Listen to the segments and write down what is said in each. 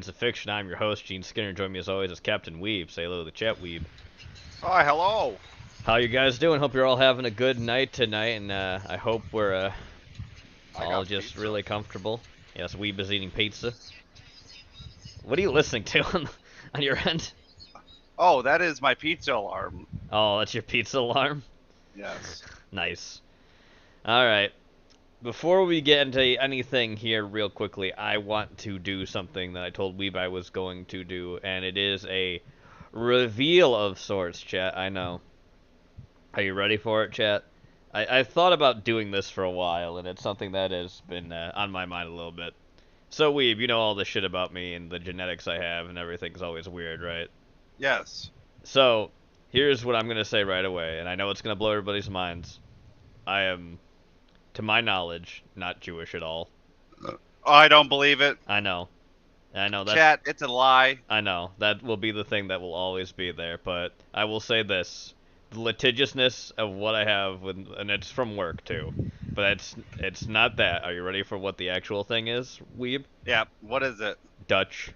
Science and Fiction. I'm your host, Gene Skinner. Join me as always as Captain Weeb. Say hello to the chat, Weeb. Hi, hello. How you guys doing? Hope you're all having a good night tonight, and I hope we're I all got just pizza. really comfortable. Yes, Weeb is eating pizza. What are you listening to on your end? Oh, that is my pizza alarm. Oh, that's your pizza alarm? Yes. Nice. Alright. Before we get into anything here real quickly, I want to do something that I told Weeb I was going to do, and it is a reveal of sorts, chat. I know. Are you ready for it, chat? I've thought about doing this for a while, and it's something that has been on my mind a little bit. So, Weeb, you know all the shit about me and the genetics I have, and everything's always weird, right? Yes. So, here's what I'm going to say right away, and I know it's going to blow everybody's minds. I am, to my knowledge, not Jewish at all. Oh, I don't believe it. I know. I know that. Chat, it's a lie. I know. That will be the thing that will always be there, but I will say this. The litigiousness of what I have, and it's from work, too. But it's not that. Are you ready for what the actual thing is, Weeb? Yeah, what is it? Dutch.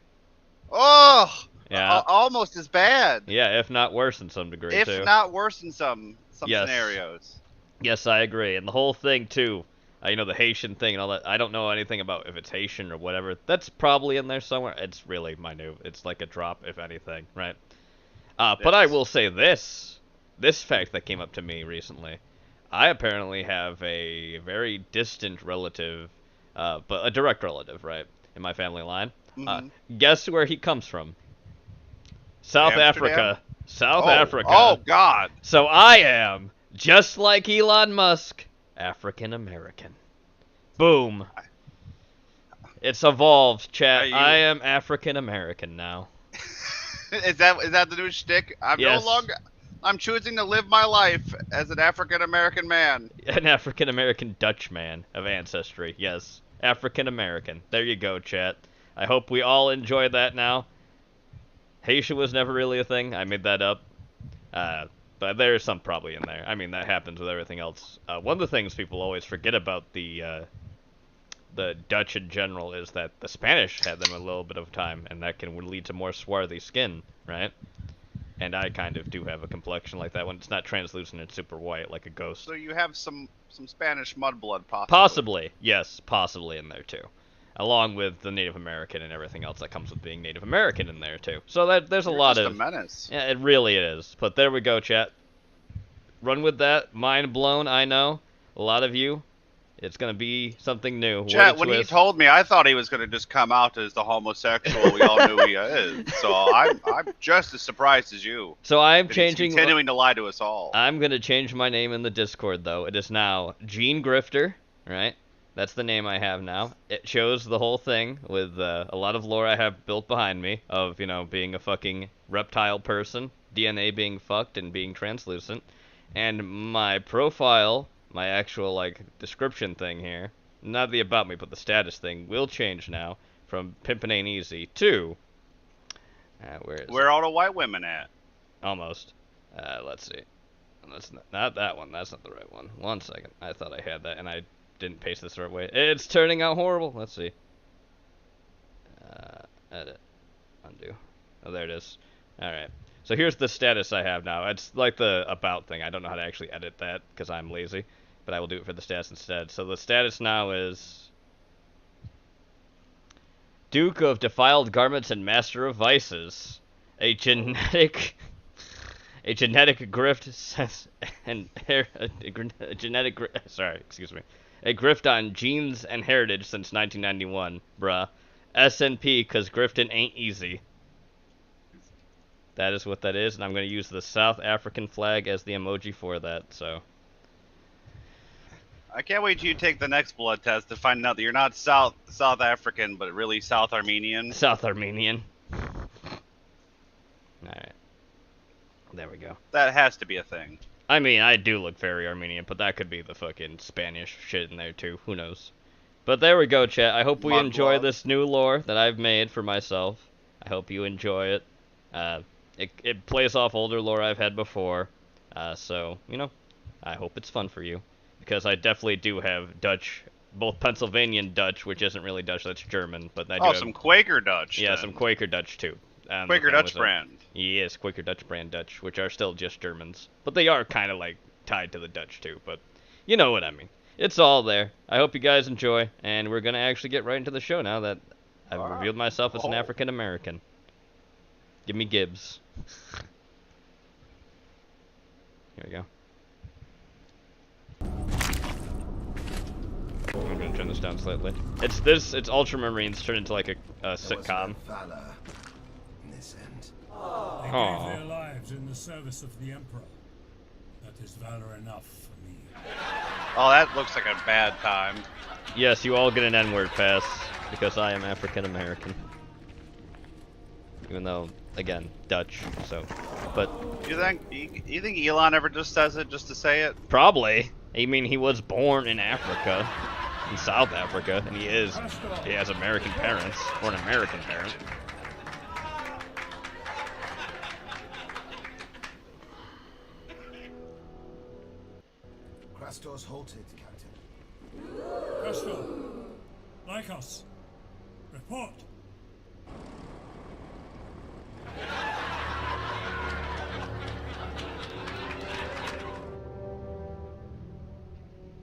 Oh! Yeah. Almost as bad. Yeah, if not worse in some degree, If too. not worse in some Yes. scenarios. Yes, I agree. And the whole thing, too, you know, the Haitian thing and all that, I don't know anything about if it's Haitian or whatever. That's probably in there somewhere. It's really minute. It's like a drop, if anything, right? But I Yes. will say this fact that came up to me recently. I apparently have a very distant relative, but a direct relative, right, in my family line. Mm-hmm. Guess where he comes from? South Amsterdam? Africa. South Oh. Oh, Africa. God. So I am, just like Elon Musk, African American. Boom. It's evolved, chat. You... I am African American now. is that the new shtick? Yes. I'm choosing to live my life as an African American man. An African American Dutch man of ancestry. Yes. African American. There you go, chat. I hope we all enjoy that now. Haitian was never really a thing. I made that up. But there's some probably in there. I mean, that happens with everything else. One of the things people always forget about the Dutch in general is that the Spanish had them a little bit of time, and that can lead to more swarthy skin, right? And I kind of do have a complexion like that when it's not translucent and super white, like a ghost. So you have some Spanish mudblood, possibly. Possibly, yes, possibly in there too. Along with the Native American and everything else that comes with being Native American in there too. So there's a lot just of... a menace. Yeah, it really is. But there we go, chat. Run with that. Mind blown, I know. A lot of you. It's going to be something new. Chat, when he told me, I thought he was going to just come out as the homosexual we all knew he is. So I'm just as surprised as you. So I'm changing... He's continuing to lie to us all. I'm going to change my name in the Discord, though. It is now Gene Grifter, right? That's the name I have now. It shows the whole thing with a lot of lore I have built behind me of, you know, being a fucking reptile person, DNA being fucked and being translucent. And my profile, my actual, like, description thing here, not the about me, but the status thing, will change now from Pimpin' Ain't Easy to... where are all the white women at? Almost. Let's see. That's not that one. That's not the right one. 1 second. I thought I had that, and I didn't paste this the right way. It's turning out horrible. Let's see. Edit. Undo. Oh, there it is. Alright. So here's the status I have now. It's like the about thing. I don't know how to actually edit that because I'm lazy, but I will do it for the status instead. So the status now is Duke of Defiled Garments and Master of Vices. A genetic grift and a genetic sorry, excuse me. A grift on genes and heritage since 1991, bruh. SNP, cause grifting ain't easy. That is what that is, and I'm going to use the South African flag as the emoji for that, so. I can't wait till you take the next blood test to find out that you're not South African, but really South Armenian. South Armenian. Alright. There we go. That has to be a thing. I mean, I do look very Armenian, but that could be the fucking Spanish shit in there too. Who knows? But there we go, chat. I hope we enjoy this new lore that I've made for myself. I hope you enjoy it. It plays off older lore I've had before. So, you know, I hope it's fun for you. Because I definitely do have Dutch both Pennsylvanian Dutch, which isn't really Dutch, that's German, but I do Oh, have, some Quaker Dutch. yeah, then. some Quaker Dutch too. Quaker Dutch brand. Yes, Quaker Dutch brand Dutch, which are still just Germans, but they are kind of like tied to the Dutch too. But you know what I mean. It's all there. I hope you guys enjoy, and we're gonna actually get right into the show now that I've revealed myself as an African American. Give me Gibbs. Here we go. I'm gonna turn this down slightly. It's Ultramarines turned into like a sitcom. They gave their lives in the service of the Emperor. That is valor enough for me. Oh, that looks like a bad time. Yes, you all get an N-word pass because I am African American. Even though, again, Dutch. So, but You think Elon ever just says it just to say it? probably. I mean, he was born in Africa, in South Africa, and he has American parents or an American parent. Krastor's halted, Captain. Castor, Lycos, report.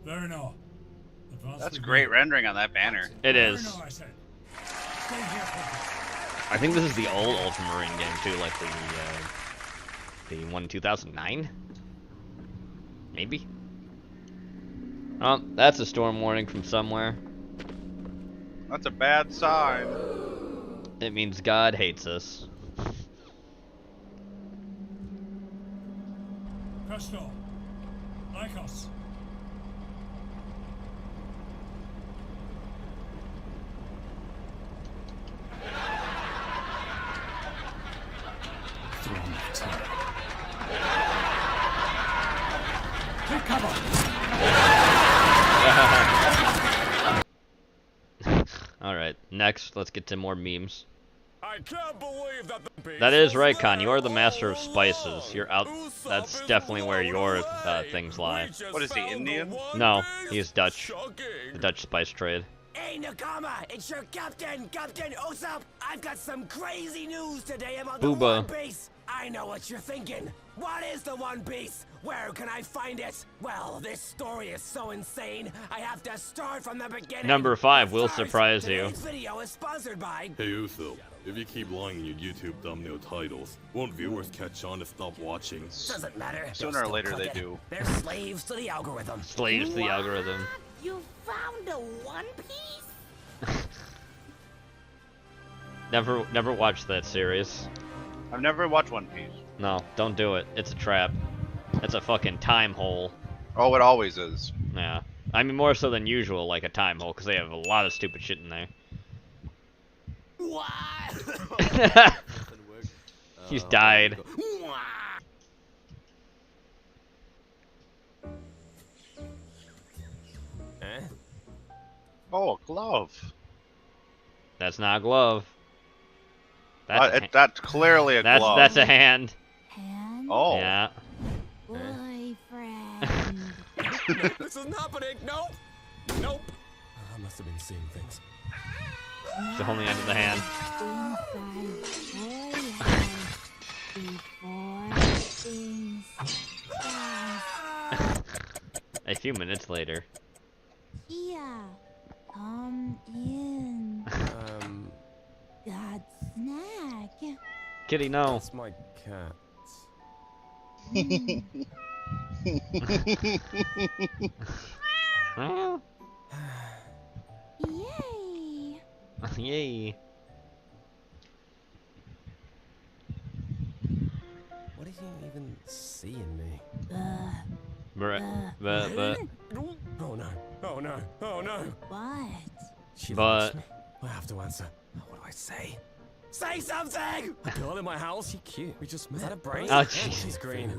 Verino, advance. That's with great me. rendering on that banner. It is. Verino, I said. Stay here, Captain. I think this is the old Ultramarine game too, like the one in 2009, maybe. Oh, that's a storm warning from somewhere. That's a bad sign. It means God hates us. Castor, Lycos. Take cover. Alright, next, let's get to more memes. I can't believe that the beast That is was right, Con. there You are the master of all spices. along. You're out. Usopp That's is definitely where blown your away. things lie. We just What is he, found the Indian? one No, beast. he is Dutch. Shocking. The Dutch spice trade. Hey Nakama, it's your captain, Captain Usopp. I've got some crazy news today about the Booba. One Piece. I know what you're thinking. What is the One Piece? Where can I find it? Well, this story is so insane, I have to start from the beginning. Number 5 will First, surprise you. Today's video is sponsored by... Hey Uso, if you keep lying in your YouTube thumbnail titles, won't viewers catch on to stop watching? Doesn't matter. Sooner they'll or still later click they it. do. They're slaves to the algorithm. Slaves to the algorithm. You found a One Piece? Never watched that series. I've never watched One Piece. No, don't do it. It's a trap. It's a fucking time hole. Oh, it always is. Yeah. I mean, more so than usual, like a time hole, because they have a lot of stupid shit in there. What? He's died. Oh, a glove. That's not a glove. That's, That's clearly a glove. that's a hand. Hand? Oh. Yeah. Boyfriend. This isn't happening. Nope. Nope. I must have been seeing things. It's the only end of the hand. A few minutes later. Yeah. Come in. Got snack. Kitty, no. That's my cat. Well, Yay. yay. What did you even see in me? But Oh no. Oh no. Oh no. What? She But- loves me. I have to answer. What do I say? Say something! A girl in my house? She cute. We just met. Is that a brain? Oh, She's Jesus. green.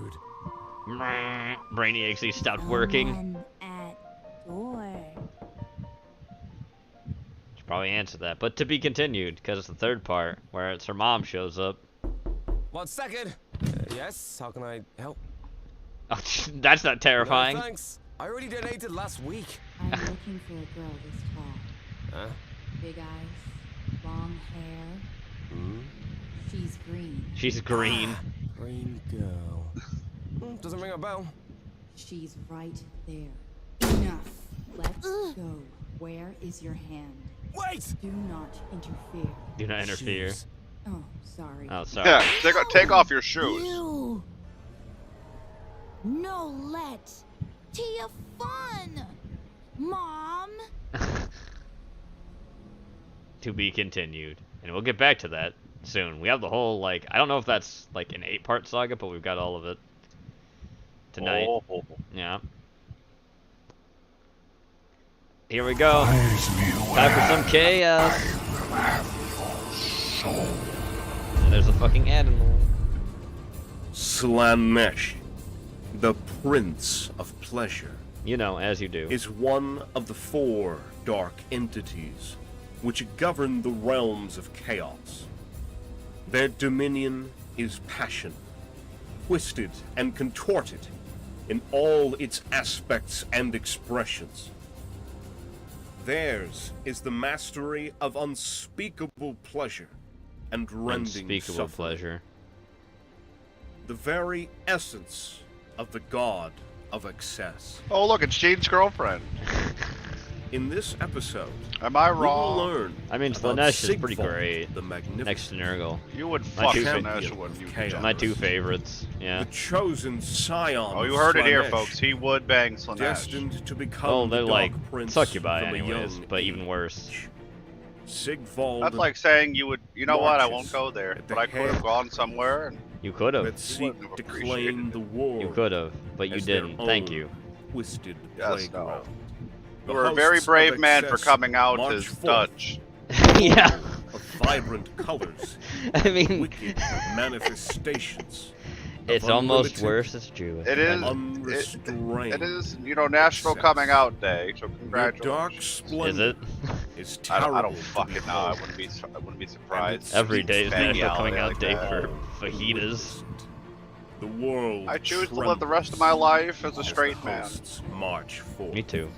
Brainy actually stopped working. Someone at door. Should probably answer that. But to be continued, because it's the third part, where it's her mom shows up. 1 second. Yes. How can I help? Oh, that's not No, terrifying. thanks. I already donated last week. I'm looking for a girl this tall. Huh? Big eyes, long hair. Hmm? She's green. She's green. Green girl. Doesn't ring a bell. She's right there. Enough. Let's go. Where is your hand? Wait! Do not interfere. Do not interfere. Shoes. Oh, sorry. Oh, sorry. Yeah, take off your shoes. You. No let. Tia fun. Mom. To be continued. And we'll get back to that soon. We have the whole, like, I don't know if that's, like, an 8-part saga, but we've got all of it tonight. Oh. Yeah. Here we go. Time for some chaos. And there's a fucking animal. Slanesh, the Prince of Pleasure, You know, as you do. is one of the 4 dark entities which govern the realms of chaos. Their dominion is passion, twisted and contorted in all its aspects and expressions. Theirs is the mastery of unspeakable pleasure and rending Unspeakable suffering. pleasure. The very essence of the god of excess. Oh, look, it's Jane's girlfriend. In this episode, Am I we will wrong? learn I mean, about Slanesh is pretty Sigvald great. the Magnificent, Next to Nurgle. You would My fuck two Slanesh champion when of you chaos. could. My 2 favorites. Yeah. the chosen scion. Oh, you of heard it here, Slanesh, folks. He would bang Slanesh. destined to become Oh, the they're Dark like Prince succubi from a anyways, young but even age. worse. Sigvald. That's like saying you would. You know what? I won't marches go there. at the But I could have head gone somewhere. And You could have. that seek wouldn't to have appreciated claim it. the war. You could have, but you as their didn't. Thank own you. Twisted Yes, playground. The you were a very hosts of brave man for excess coming out march as forth Dutch. Yeah. of vibrant colors, I mean, wicked manifestations. it's of almost unlimited worse as Jewish. It is. Unrestrained. It is, National Excess. Coming Out Day. So Their dark congratulations. splendor Is it? is I terrible. don't to fucking know. behold. I wouldn't be surprised. Every day is Bang National out Coming there Out like Day that. for All fajitas. witnessed. The world I choose to live the rest of my life as a straight man. hosts march forth. Me too.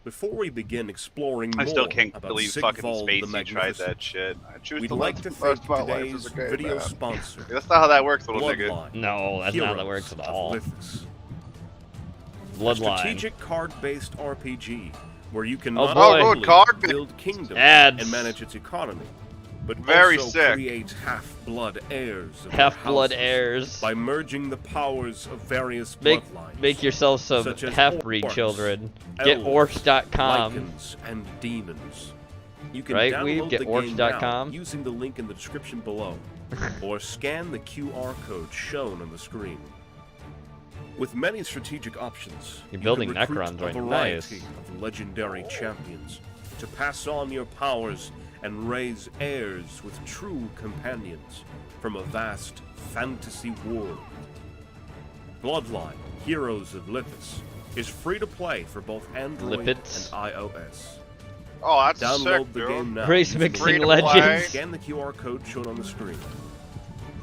Before we begin exploring I still more can't about believe fucking Sigvald Spacey the tried Magnificent, that shit. I choose we'd to like live to the thank rest of my life today's as a gay video man. sponsor, That's not how that works, little nigga. Bloodline. No, that's not how that Heroes works at of all. Lithis. A Bloodline. strategic card-based RPG where you can Oh, not boy. only Oh, good card. build kingdoms Ads. and manage its economy, but Very also sick. create half-blood heirs of their Half-blood houses heirs. by merging the powers of various Make bloodlines. yourself some such as half-breed orcs, children. Get elves, orcs.com. lycans, and demons. You can Right, download Weeb? Get the game now orcs.com. using the link in the description below, or scan the QR code shown on the screen. With many strategic options, You're you building can recruit Necrons a right. variety Nice. of legendary champions to pass on your powers and raise heirs with true companions from a vast fantasy world. Bloodline, Heroes of Lithis, is free to play for both Android Lipids. and iOS. Oh, that's Download sick, the dude. game now. Race using the mixing Free to link. play. legends. Scan the QR code shown on the screen.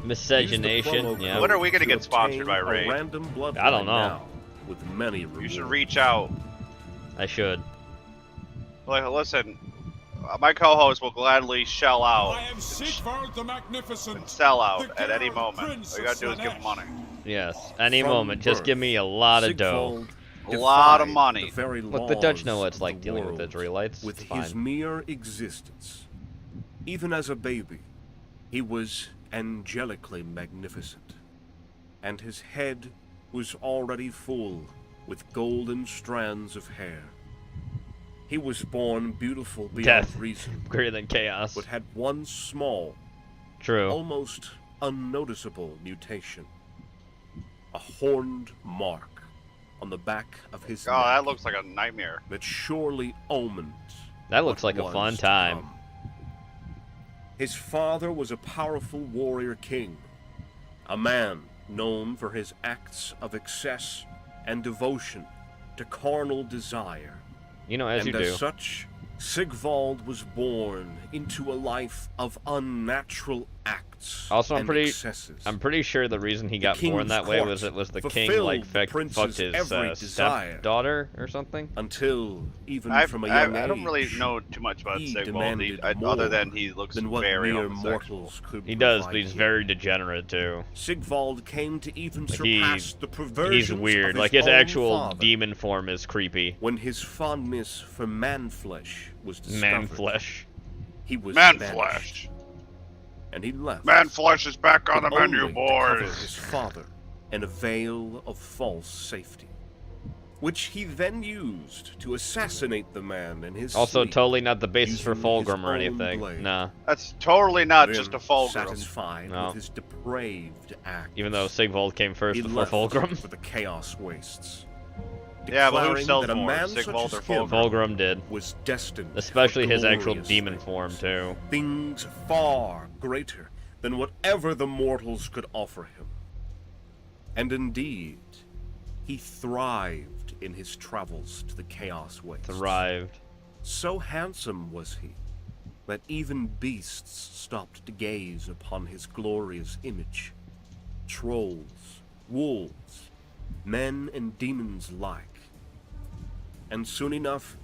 Miscegenation. Use the promo Yeah. code When are we gonna to get sponsored by obtain a Raid? random bloodline I don't know. now with many rewards. You should reach out. I should. Like, listen, my co-host will gladly shell out I am Sigvald the Magnificent. and sell out the at any Geralt moment. Prince All you gotta do is of give him money. Yes. Any From moment. Just birth, give me a lot of dough. Sigvald A lot of defied money. the very Look, the Dutch know laws what it's of like the dealing with world Israelites. with It's his fine. mere existence. Even as a baby, he was angelically magnificent, and his head was already full with golden strands of hair. He was born beautiful beyond Death. reason, Greater than chaos. but had one small, True. almost unnoticeable mutation. A horned mark on the back of his Oh, neck that looks like a nightmare. that surely omened That looks what like a was fun to time. come. His father was a powerful warrior king, a man known for his acts of excess and devotion to carnal desire. You know, as and you do. as such, Sigvald was born into a life of unnatural acts Also, and excesses. I'm pretty sure the reason he got born that way was it was the king like fucked his stepdaughter or something. Until even from a young age, I don't really know too much about he Sigvald, demanded other than he looks than what very mere homosexual. mortals could He does, but provide he's him. very degenerate too. Sigvald came to even Like, surpass the perversions He's weird. of Like his own actual father demon form is creepy. when his fondness for man-flesh was discovered. Man-flesh. He was Man-flesh. banished, and he left. Man-flesh is back on the but menu, only to cover boys. his father in a veil of false safety, which he then used to assassinate the man in his Also, sleep, totally not the basis for using his Fulgrim or own anything. blade. Nah. That's totally not Then, just a fulgrim. satisfied No. with his depraved act, Even though Sigvald came first he before left Fulgrim. for the Chaos Wastes. Yeah, but who declaring sells that a more, man such Sigvald as or him Fulgrim? Fulgrim did. was destined Especially for his actual glorious demon things. form too. Things far greater than whatever the mortals could offer him. And indeed, he thrived in his travels to the Chaos Wastes. Thrived. So handsome was he that even beasts stopped to gaze upon his glorious image. Trolls, wolves, men and demons alike. And soon enough,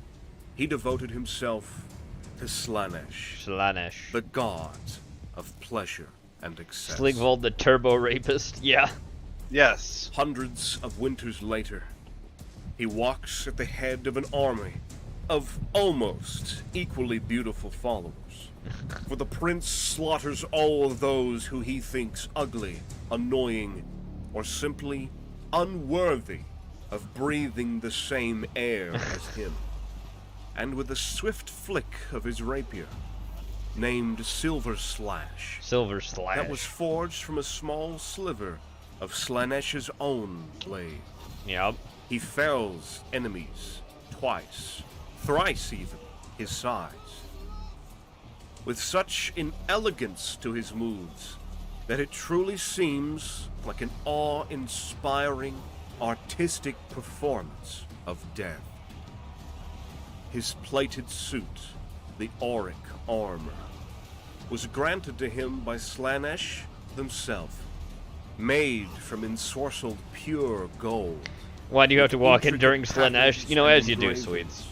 he devoted himself to Slanesh, Slanesh. the god of pleasure and excess. Sligvold the turbo rapist. Yeah. Yes. Hundreds of winters later, he walks at the head of an army of almost equally beautiful followers. For the prince slaughters all of those who he thinks ugly, annoying, or simply unworthy of breathing the same air as him. And with a swift flick of his rapier, named Silver Slash, Silver Slash. that was forged from a small sliver of Slanesh's own blade, Yep. he fells enemies twice, thrice even, his size. With such an elegance to his moves that it truly seems like an awe-inspiring, artistic performance of death. His plated suit, the auric armor, was granted to him by Slanesh themselves, made from ensorcelled pure gold. Why do you have to walk in during Intricate Slanesh? patterns You know, and as you do, engravings, sweets.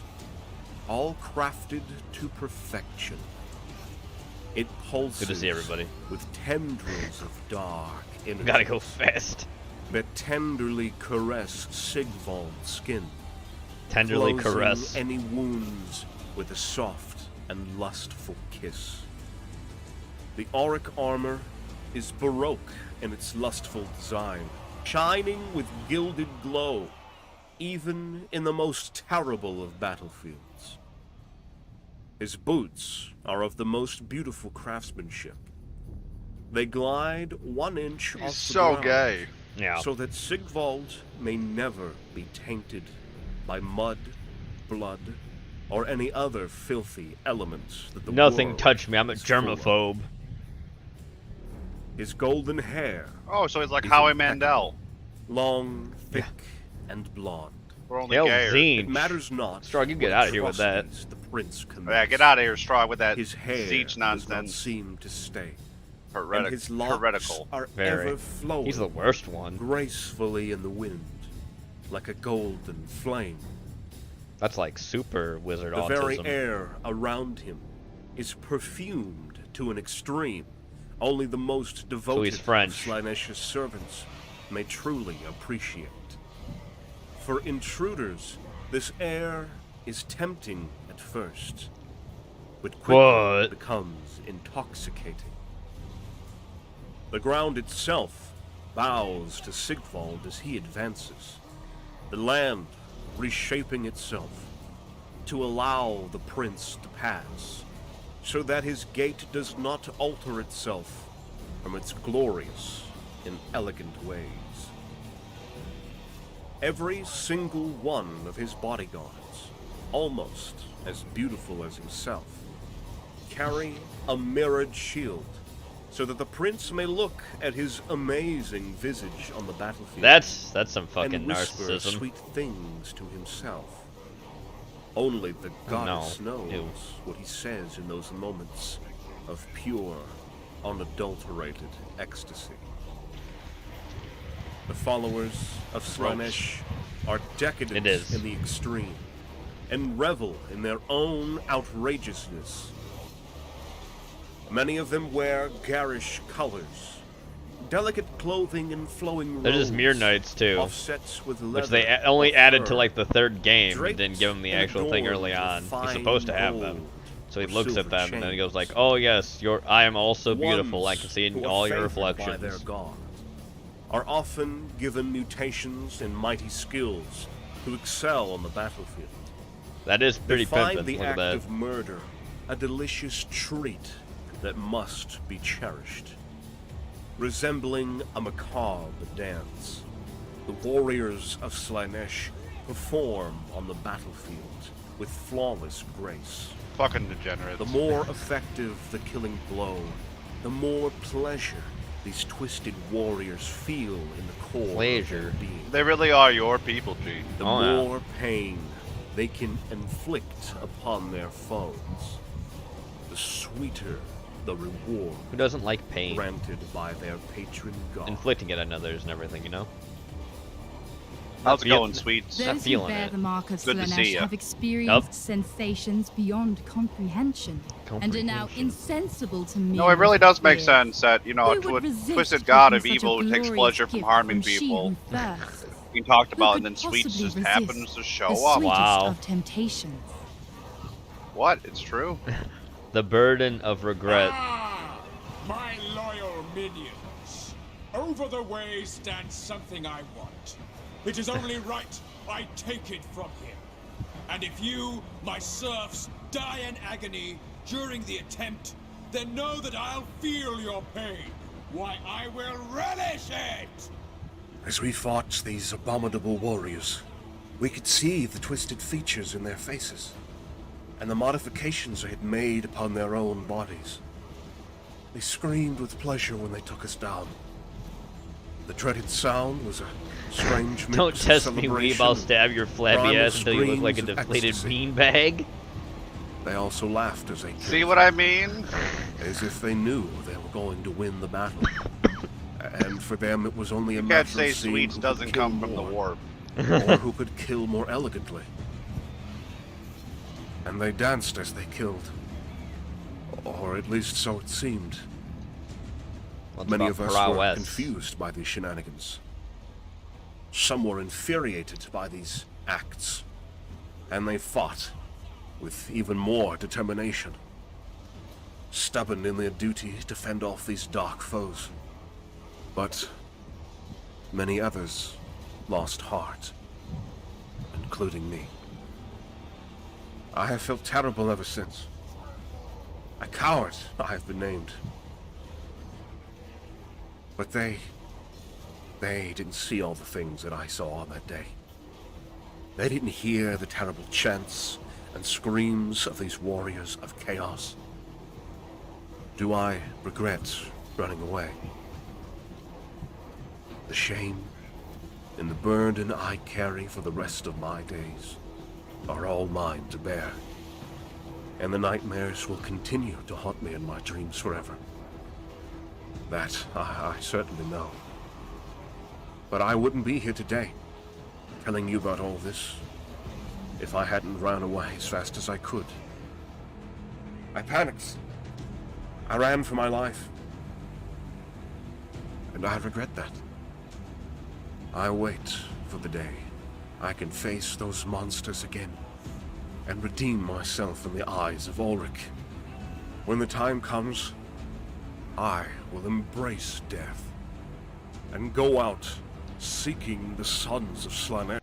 all crafted to perfection. It pulses Good to see everybody. with tendrils of dark energy Gotta go fast. that tenderly caress Sigvald's skin, Tenderly closing caress. any wounds with a soft and lustful kiss. The auric armor is baroque in its lustful design, shining with gilded glow, even in the most terrible of battlefields. His boots are of the most beautiful craftsmanship. They glide 1 inch He's off the so ground, gay. Yeah. so that Sigvald may never be tainted by mud, blood, or any other filthy elements that the Nothing world touched me. I'm a is full of. germaphobe. His golden hair, Oh, so he's like He's Howie impeccable. Mandel. long, thick, and blonde. We're only Hell, gayer. Zine. It matters not. Strong, you get what out of here with that. atrocities The prince commits. Yeah, get out of here, Straw, with that His hair Zeech does not nonsense. seem to stay, and Heretic- his locks heretical. are Very. ever flowing He's the worst one. gracefully in the wind, like a golden flame. That's like super wizard The very autism. air around him is perfumed to an extreme. Only the most devoted he's French. of Slanesh's servants may truly appreciate. For intruders, this air is tempting at first, but quickly What? becomes intoxicating. The ground itself bows to Sigvald as he advances, the land reshaping itself to allow the prince to pass, so that his gait does not alter itself from its glorious and elegant ways. Every single one of his bodyguards, almost as beautiful as himself, carry a mirrored shield, so that the prince may look at his amazing visage on the battlefield That's some fucking and whisper narcissism. sweet things to himself. Only the goddess No. knows Ew. what he says in those moments of pure, unadulterated ecstasy. The followers of Slaanesh are decadent It is. in the extreme and revel in their own outrageousness. Many of them wear garish colors, delicate clothing and flowing They're just robes, mere knights too, offsets with which leather they only or added to fur, like the third game and didn't draped give him the and actual thing early adorned on. with He's supposed to fine have them. gold So he or looks at silver them and then he goes chains. like, "Oh yes, I am also The beautiful. I ones can see who in are all your favored by their reflections." god are often given mutations and mighty skills to excel on the battlefield. That is pretty They find pimpin'. the Look at act that. of murder a delicious treat that must be cherished. Resembling a macabre dance, the warriors of Slaanesh perform on the battlefield with flawless grace. Fucking degenerates. The more effective the killing blow, the more pleasure these twisted warriors feel in the core Pleasure. of their being. They really are your people, G. The Oh, yeah. more pain they can inflict upon their foes, the sweeter the reward Who doesn't like pain? granted by their patron god. Inflicting it on others and everything, you know? How's it feel- going, sweets? Not Those who feeling bear it. the mark of Good to see Slaanesh ya. have experienced sensations beyond comprehension, and are now Comprehension. insensible to me. No, it really does make sense that, you know, Who to would a resist twisted taking god of such a evil who takes glorious pleasure from gift harming from she people who thirsts? being talked Who about, could and then Sweets possibly just resist happens to show the up. sweetest Wow. of temptations? What? It's true. The burden of regret. Ah, my loyal minions. Over the way stands something I want. It is only right I take it from him. And if you, my serfs, die in agony during the attempt, then know that I'll feel your pain. Why, I will relish it! As we fought these abominable warriors, we could see the twisted features in their faces, and the modifications they had made upon their own bodies. They screamed with pleasure when they took us down. The dreaded sound was a strange mix Don't of test me, Weeb. celebration I'll and stab your flabby primal ass until you look like a screams of deflated ecstasy. beanbag. They also laughed as they See killed, what I mean? as if they knew they were going to win the battle. And for them, it was only a You matter can't say of seeing Sweets who could doesn't kill come from the more, warp. or who could kill more elegantly. And they danced as they killed. Or at least so it seemed. What's Many about of us were prowess? confused by these shenanigans. Some were infuriated by these acts, and they fought with even more determination, stubborn in their duty to fend off these dark foes. But many others lost heart, including me. I have felt terrible ever since. A coward, I have been named. But they didn't see all the things that I saw on that day. They didn't hear the terrible chants and screams of these warriors of chaos. Do I regret running away? The shame and the burden I carry for the rest of my days are all mine to bear. And the nightmares will continue to haunt me in my dreams forever. That I certainly know. But I wouldn't be here today, telling you about all this, if I hadn't run away as fast as I could. I panicked. I ran for my life. And I regret that. I wait for the day I can face those monsters again and redeem myself in the eyes of Ulrich. When the time comes, I will embrace death and go out seeking the sons of Slaanesh.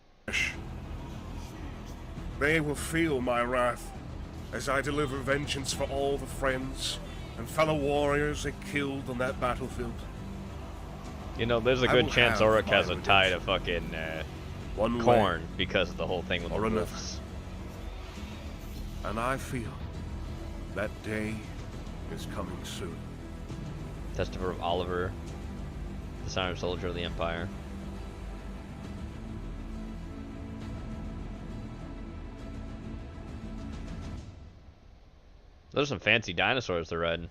They will feel my wrath as I deliver vengeance for all the friends and fellow warriors they killed on that battlefield. You know, there's a I good will chance have Ulrich my has a tie to fucking One way corn because of the whole thing with or the another. wolves. And I feel that day is coming soon. Testament of Oliver, the silent soldier of the Empire. Those are some fancy dinosaurs they're riding.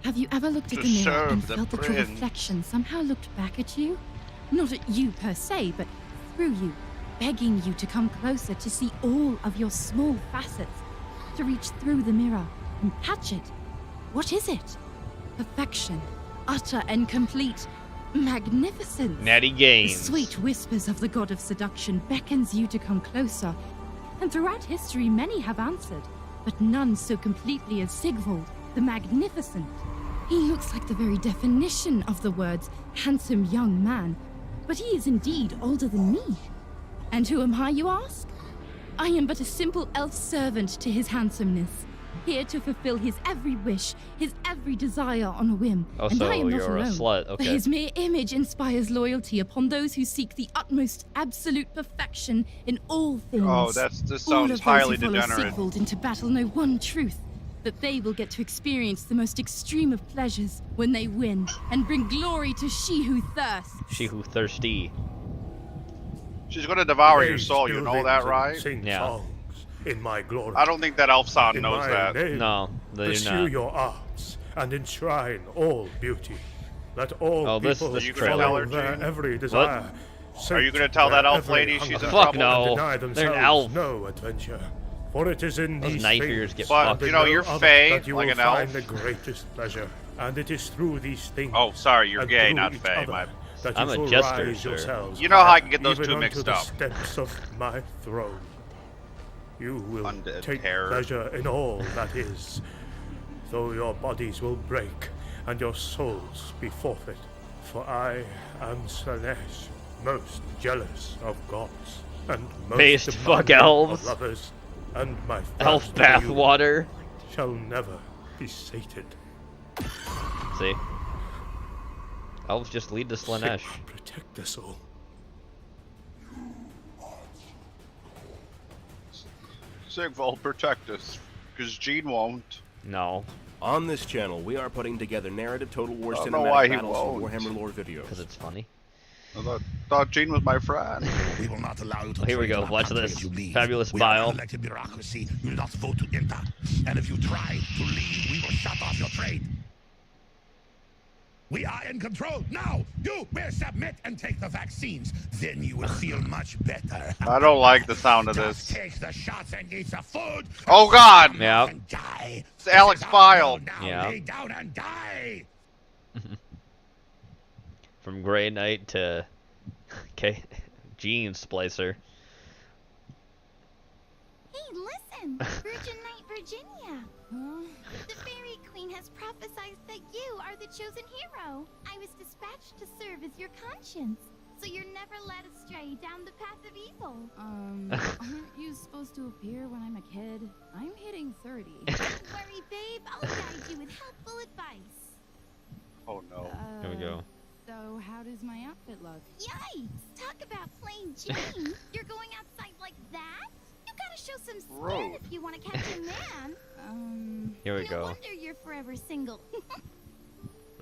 Have you ever looked at To the mirror serve and the felt that your prince. reflection somehow looked back at you? Not at you per se, but through you, begging you to come closer to see all of your small facets, to reach through the mirror and catch it. What is it? Perfection, utter and complete, magnificence. Natty The Gaines. sweet whispers of the god of seduction beckons you to come closer, and throughout history many have answered, but none so completely as Sigvald, the Magnificent. He looks like the very definition of the words handsome young man, but he is indeed older than me. And who am I, you ask? I am but a simple elf servant to his handsomeness, here to fulfill his every wish, his every desire on a whim. Oh, and so I am not you're a alone, slut, for okay. his mere image inspires loyalty upon those who seek the utmost absolute perfection in all things. Oh, this All sounds of highly those who follow degenerate. Sigvald into battle know one truth, that they will get to experience the most extreme of pleasures when they win, and bring glory to she who thirsts. She who thirsty. She's gonna devour your Raise soul, you know buildings that, and right? Sing Yeah. songs in my glory. I don't think that elf sound in knows my that. name. No, they do Pursue not. your arts and enshrine all beauty. Let all Oh, this- people this you gonna tell follow her, their Gene? every desire. Are you gonna Sate tell that their elf every lady she's in hunger, Fuck trouble? no. and deny They're an themselves elf. no adventure. For it is in Those these knife things ears get But, fucked. you know, you're of it fey, that you like will an elf. find the greatest pleasure, and it is through these things. Oh, sorry, you're and gay, through not each fey, other my- that I'm you a shall jester, rise sir. yourselves You know how I high, can get those even two unto mixed the up. steps of my throne. You will Undead take terror. pleasure in all that is, though your bodies will break and your souls be forfeit. For I am Slanesh, most jealous of gods, and most Based fuck demanding elves. of lovers, and my Elf thirst for you bathwater. shall never be sated. See? Elves just lead to Slanesh. Sigmar, protect us all. Sigvald, protect us. Because Gene won't. No, On this channel, we are putting together narrative Total War I don't know why cinematic he battles for won't. Warhammer lore videos. because it's funny. I thought Gene was my friend. We will not allow you to Oh, here we trade go. in our Watch country this. if you leave. Fabulous We are bile. an elected bureaucracy. You will not vote to enter. And if you try to leave, we will shut off your trade. We are in control. Now, you will submit and take the vaccines. Then you will feel much better. I don't like the sound of Just this. take the shots and eat the food. Oh, God! Yeah. And die. It's Alex This is File. our goal now. Yeah. Lay down and die. From Grey Knight to Gene Splicer. Hey, listen! Virgin Knight Virginia! The Fairy Queen has prophesied that you are the chosen hero. I was dispatched to serve as your conscience, so you're never led astray down the path of evil. Aren't you supposed to appear when I'm a kid? I'm hitting 30. Don't worry, babe. I'll guide you with helpful advice. Oh, no. Here we go. So how does my outfit look? Yikes! Talk about plain Jane. You're going outside like that? You gotta show some skin Rude. if you want to catch a man. Here we No go. wonder you're forever single.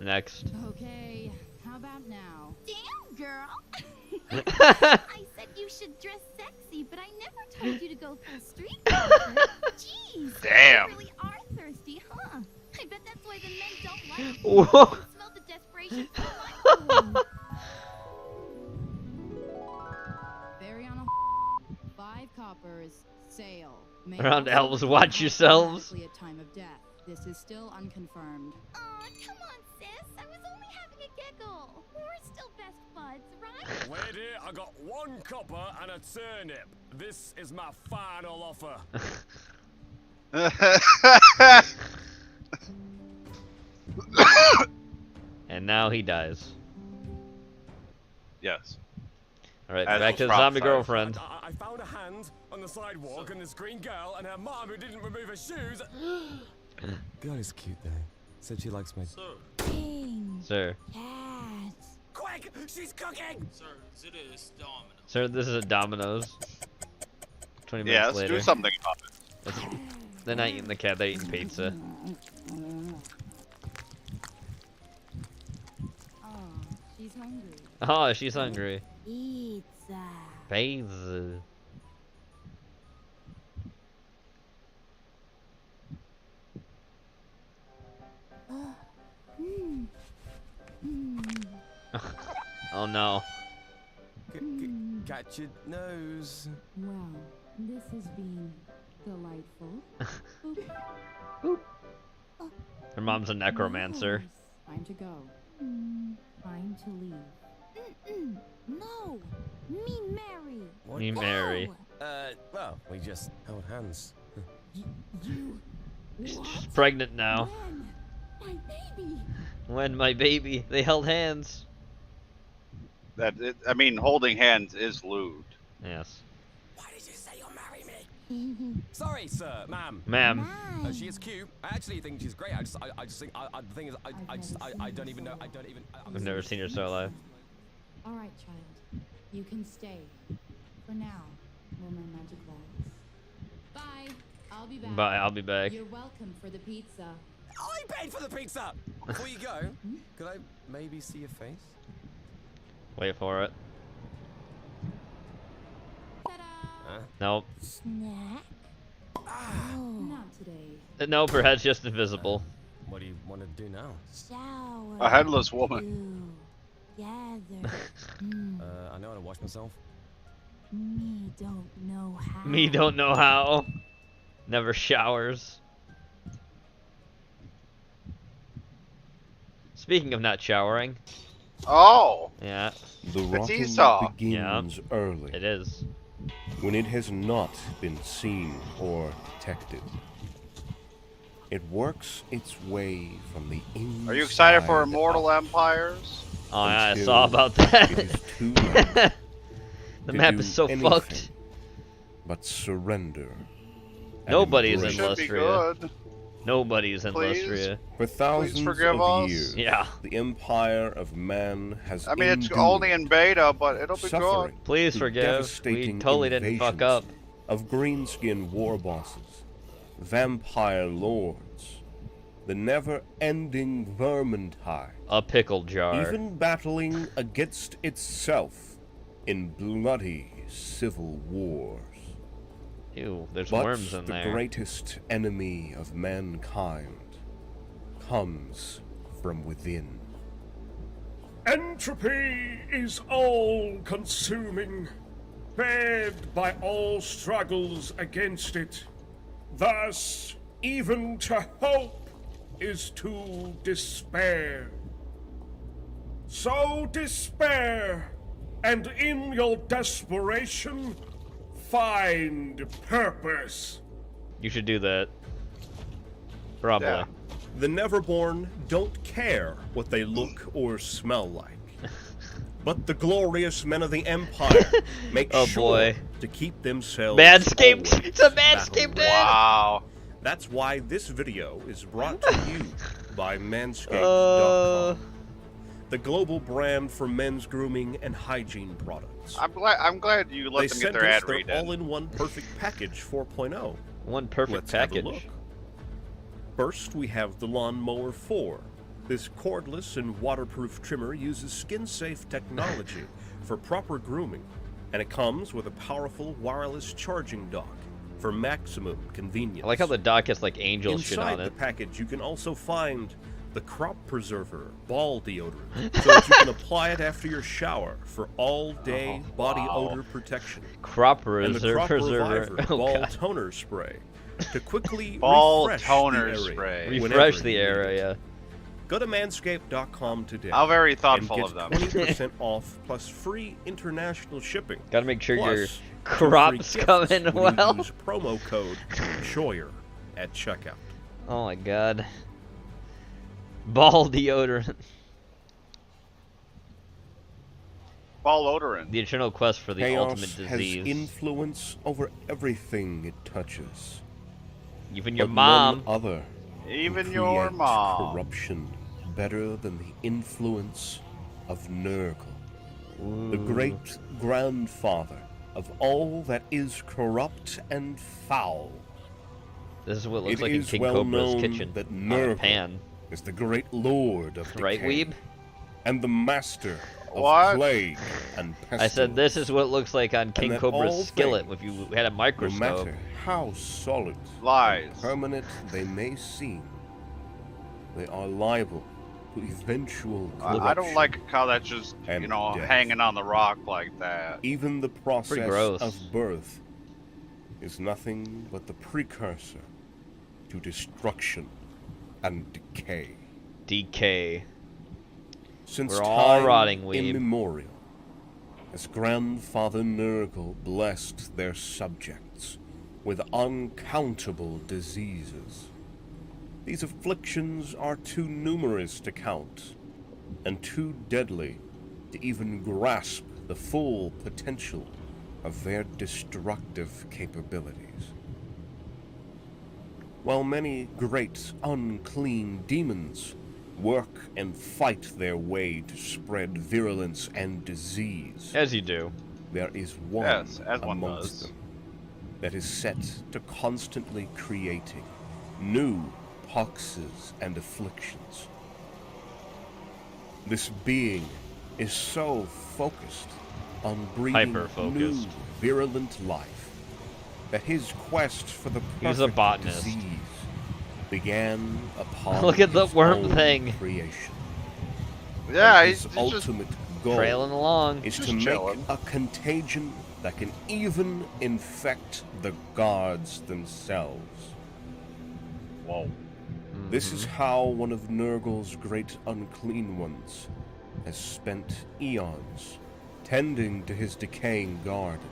Next. Okay, how about now? Damn, girl. I said you should dress sexy, but I never told you to go full street profit. Jeez. Damn. You really are thirsty, huh? I bet that's why the men don't like you. Whoa. I can smell the desperation from my room. Ferry on a 5 coppers, sail. May Around also elves, be watch yourselves. automatically at time of death. This is still unconfirmed. Aw, come on, sis. I was only having a giggle. We're still best buds, right? Lady, I got 1 copper and a turnip. This is my final offer. And now he dies. Yes. Alright, As back was to the zombie prophesied. girlfriend. I found a hand on the sidewalk and this green girl and her mom who didn't remove her shoes. Girl is cute though. Said she likes my. Dang. Sir. Cat. Quick, she's cooking! Sir, this is a Domino's. 20 minutes Yeah, let's later. do something about it. They're not eating the cat, they're eating pizza. Oh, she's hungry. Oh, she's hungry. Pizza. Pizza. Oh no. Catch your nose. Well, this has been delightful. Her mom's a necromancer. Time to go. Time to leave. No! Me marry! Me marry. Well, we just held hands. You... She's pregnant now. When? My baby! When my baby. They held hands. I mean, holding hands is lewd. Yes. Why did you say you'll marry me? Sorry, sir, ma'am. Ma'am. She is cute. I actually think she's great. I just think, the thing is, I don't even know. I've never seen her so alive. All right, child. You can stay. For now, while my magic lasts. Bye. I'll be back. Bye, I'll be back. You're welcome for the pizza. I paid for the pizza! Before you go, could I maybe see your face? Wait for it. Ta-da! Nope. Snack? Not today. Nope, her head's just invisible. What do you want to do now? Shower. A headless woman. Gather. I know how to wash myself. Me don't know how. Me don't know how. Never showers. Speaking of not showering. Oh! Yeah, The rotting Esau. begins early, it is. when it has not been seen or detected. It works its way from the inside. Are you excited for Immortal Empires? Oh yeah, I until saw about It that. is too late The to map do is so anything fucked. but surrender. and Nobody's in embrace. Should be Lustria. good. Nobody's in Please? Lustria. For thousands forgive of us. years, Yeah. the empire of man has I mean, it's endured only in beta, but it'll be good. suffering Please through forgive. We devastating totally didn't fuck invasions up. of greenskin war bosses, vampire lords, the never-ending vermintide, A pickle jar. even battling against itself in bloody civil wars. Ew, there's But worms in the there. greatest enemy of mankind comes from within. Entropy is all-consuming, fed by all struggles against it. Thus, even to hope is to despair. So despair, and in your desperation, find purpose. You should do that. Probably. Yeah. The Neverborn don't care what they look or smell like. But the glorious men of the Empire make Oh, sure boy. to keep themselves Manscaped! always It's a Manscaped battle-ready. ad! Wow. That's why this video is brought to you by Manscaped.com, the global brand for men's grooming and hygiene products. I'm glad you They let them get sent their us ad their read in. all-in-one perfect package 4.0. One perfect Let's have a package. look. First, we have the Lawnmower 4. This cordless and waterproof trimmer uses skin-safe technology for proper grooming, and it comes with a powerful wireless charging dock for maximum convenience. I like how the dock has like angel shit Inside on the it. package, you can also find the Crop Preserver Ball Deodorant, so that you can apply it after your shower for all-day body odor protection. Crop And the Crop preserver. Reviver Oh, Ball God. Toner Spray to quickly Ball refresh toner the area spray. Refresh whenever the you need area. it. Go to manscaped.com today. How very and thoughtful get of them. 20% off plus free international shipping. Gotta make sure your Plus, crops free come gifts in when well. you use promo code Shoyer at checkout. Oh my god. Ball deodorant. Ball odorant. The eternal quest for the Chaos ultimate has disease. influence over everything it touches. Even your But mom. none other Even can your create mom. corruption better than the influence of Nurgle, the great grandfather of all that is corrupt and foul. This is what it looks It like in is King well Cobra's known kitchen. that On a Nurgle pan. is the great lord of decay, Right, Weeb? and the master of What? plague and pestilence. I said this is what it looks like on King that all Cobra's skillet things, if you had a No microscope. matter how solid Lies. and permanent they may seem, they are liable eventual I don't like how that's just, and you know, death. hanging on the rock like that. Even the process gross. of birth is nothing but the precursor to destruction and decay. DK. Since We're all time rotting, Weeb. immemorial, as Grandfather Nurgle blessed their subjects with uncountable diseases, these afflictions are too numerous to count, and too deadly to even grasp the full potential of their destructive capabilities. While many great unclean demons work and fight their way to spread virulence and disease, As you do. there is one Yes, as one amongst does. them that is set to constantly creating new poxes and afflictions. This being is so focused on breeding new Hyper-focused. virulent life that his quest for the He's a perfect botanist. disease began upon Look at the his worm own thing. creation. Yeah, His he's just ultimate goal Trailing along. is just to make chilling. a contagion that can even infect the gods themselves. whoa. This is how one of Nurgle's great unclean ones has spent eons tending to his decaying garden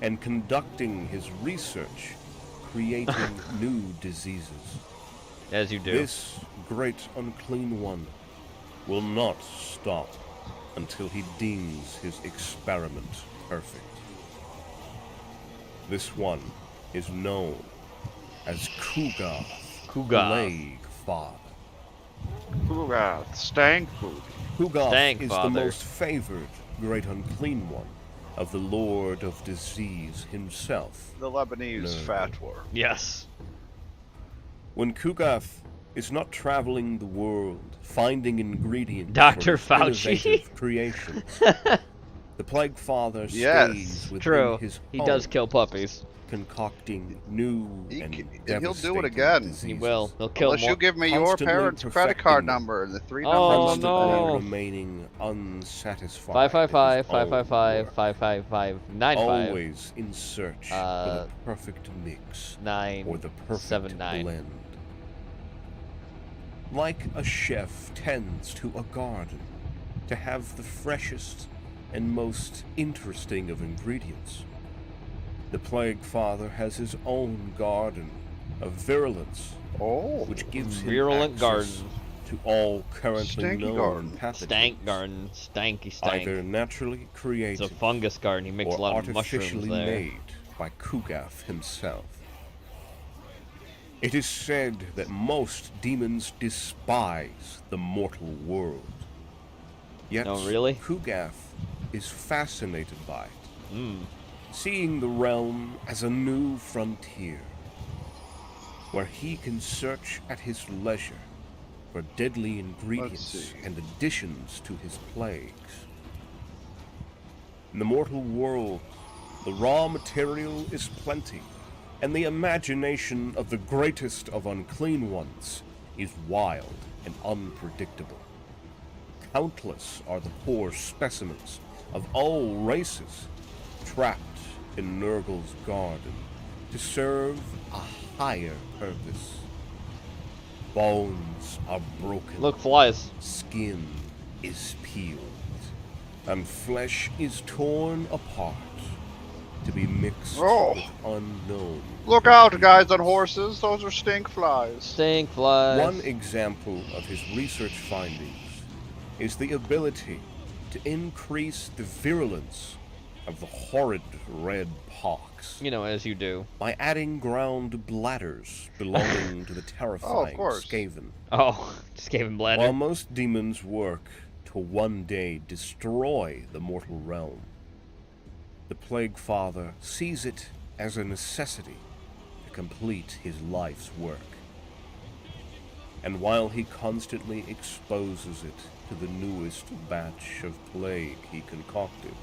and conducting his research, creating new diseases. As you do. This great unclean one will not stop until he deems his experiment perfect. This one is known as Kugath, Kugath. Plague Father. Kugath, stank booty. Kugath Stank is Father. the most favored great unclean one of the Lord of Disease himself. The Lebanese No. fat worm. Yes. When Kugath is not traveling the world, finding ingredients Dr. for his Fauci. innovative creations, the Plague Father Yes. stays within True. his He does home, kill puppies. concocting new He and can- and he'll do it devastating again. He diseases, He will. He'll kill Unless more. you give me your Constantly parents' credit perfecting card them. number and the three Oh, numbers. constantly no. remaining unsatisfied. 555 with his own 555 work, 555 95 always in search for Uh, the perfect mix 9 or the perfect 79. blend. Like a chef tends to a garden to have the freshest and most interesting of ingredients, the Plague Father has his own garden of virulence, Oh, which gives him Virulent access garden. to all currently Stanky known garden. pathogens, Stank garden. Stanky stank. either naturally It's created a fungus garden. He makes a or lot of mushrooms artificially there. made by Kugath himself. It is said that most demons despise the mortal world. Yet Oh, really? Kugath is fascinated by it, Mm. seeing the realm as a new frontier, where he can search at his leisure for deadly ingredients see. and additions to his plagues. In the mortal world, the raw material is plenty, and the imagination of the greatest of unclean ones is wild and unpredictable. Countless are the poor specimens of all races trapped in Nurgle's garden to serve a higher purpose. Bones are broken. Look, flies. Skin is peeled, and flesh is torn apart to be mixed Oh. with unknown. look out, guys on horses. Those are stink flies. Stink flies. One example of his research findings is the ability to increase the virulence of the horrid red pox You know, as you do. by adding ground bladders belonging to the terrifying course. Skaven. Oh, just gave him bladder. While most demons work to one day destroy the mortal realm, the Plague Father sees it as a necessity to complete his life's work. And while he constantly exposes it to the newest batch of plague he concocted,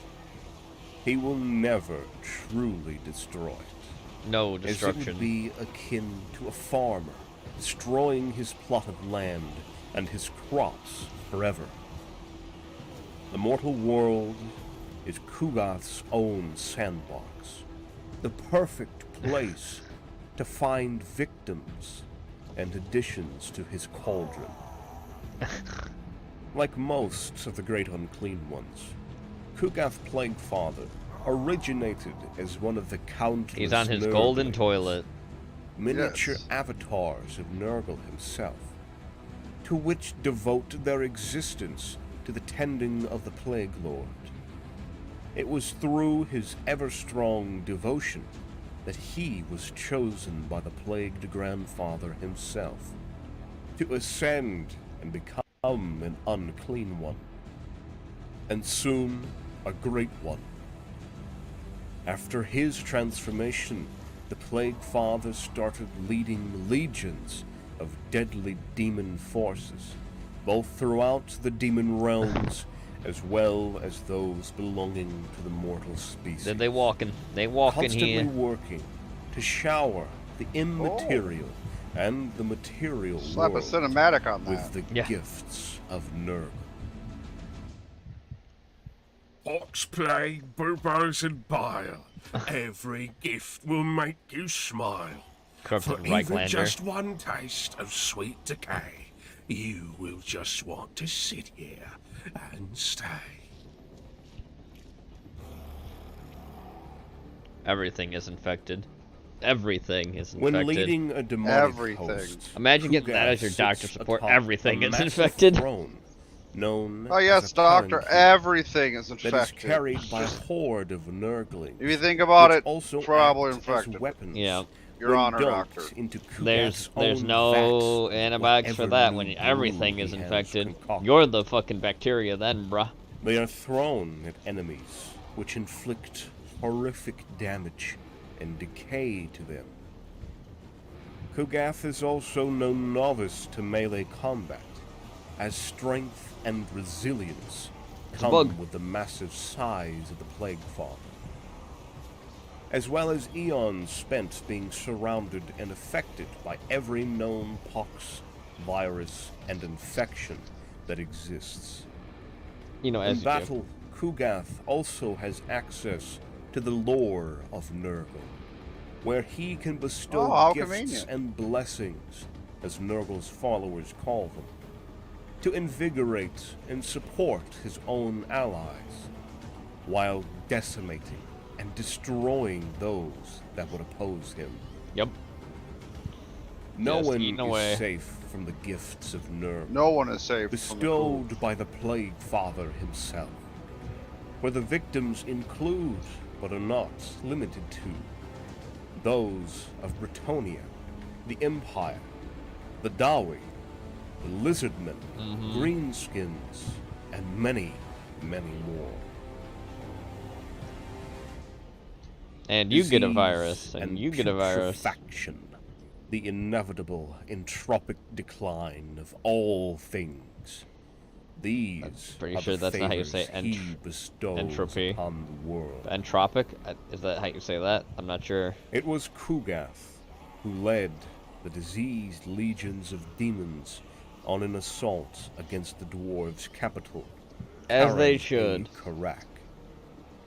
he will never truly destroy it. No As it destruction. would be akin to a farmer destroying his plot of land and his crops forever. The mortal world is Kugath's own sandbox, the perfect place to find victims and additions to his cauldron. Like most of the Great Unclean Ones, Kugath Plaguefather originated as one of the countless He's on his Nurglings, golden toilet. miniature avatars of Nurgle himself, to which devote their existence to the tending of the Plague Lord. It was through his ever-strong devotion that he was chosen by the plagued grandfather himself to ascend and become an unclean one, and soon a great one. After his transformation, the Plague Father started leading legions of deadly demon forces, both throughout the demon realms as well as those belonging to the mortal species. They walking Constantly here. working to shower the immaterial and the material Slap a world cinematic on with that. the gifts of Nurgle. Ox plague, burbos, and bile. Every gift will make you smile. Corrupted For even Reiklander. just one taste of sweet decay, you will just want to sit here and stay. Everything is infected. Everything is When infected. leading a demonic Everything. host, Imagine getting that Kugath as your doctor sits support. atop Everything a is massive infected. throne known Oh yes, as a Doctor. palanquin Everything is that is infected. carried by a horde of Nurglings. If you think about which it, also probably act as infected. weapons Yeah. Your when Honor, dumped Doctor. into There's Kugath's own no vats, antibiotics for whatever that new when brew everything he is has infected. concocted. You're the fucking bacteria then, bruh. They are thrown at enemies, which inflict horrific damage and decay to them. Kugath is also no novice to melee combat, as strength and resilience a come bug. with the massive size of the Plague Father. As well as eons spent being surrounded and affected by every known pox, virus, and infection that exists. You know, as In you do. battle, Kugath also has access to the lore of Nurgle, where he can bestow Oh, how gifts convenient. and blessings, as Nurgle's followers call them, to invigorate and support his own allies, while decimating and destroying those that would oppose him. Yep. No Just one eating is away. safe from the gifts of Nurgle, No one is safe from the bestowed by the Plague Father himself, where the victims include, but are not limited to, those of Bretonia, the Empire, the Dawi, the Lizardmen, Greenskins, and many, many more. And you get a Disease virus, and you get a virus. putrefaction, the inevitable entropic decline of all things. These pretty are sure the that's not how you say favors he bestows entropy. upon the world. Entropic? Is that how you say that? I'm not sure. It was Kugath who led the diseased legions of demons on an assault against the dwarves' capital, As they Karan should. Karak.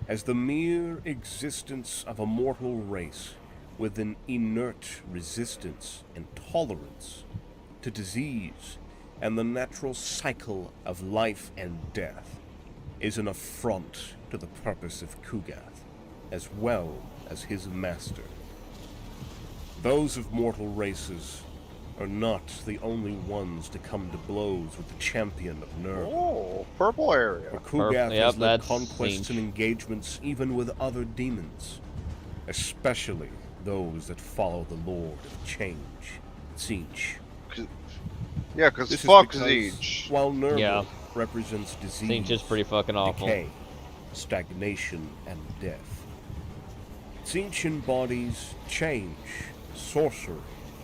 As the mere existence of a mortal race with an inert resistance and tolerance to disease and the natural cycle of life and death is an affront to the purpose of Kugath, as well as his master. Those of mortal races are not the only ones to come to blows with the champion of Nurgle. Oh, purple area. For Kugath Yep, has led that's conquests Tzeentch. and engagements even with other demons, especially those that follow the Lord of Change, Tzeentch. Yeah, because This is fuck because Tzeentch. while Nurgle Yeah. represents disease, Tzeentch is pretty fucking awful. decay, stagnation, and death, Tzeentch embodies change, sorcery,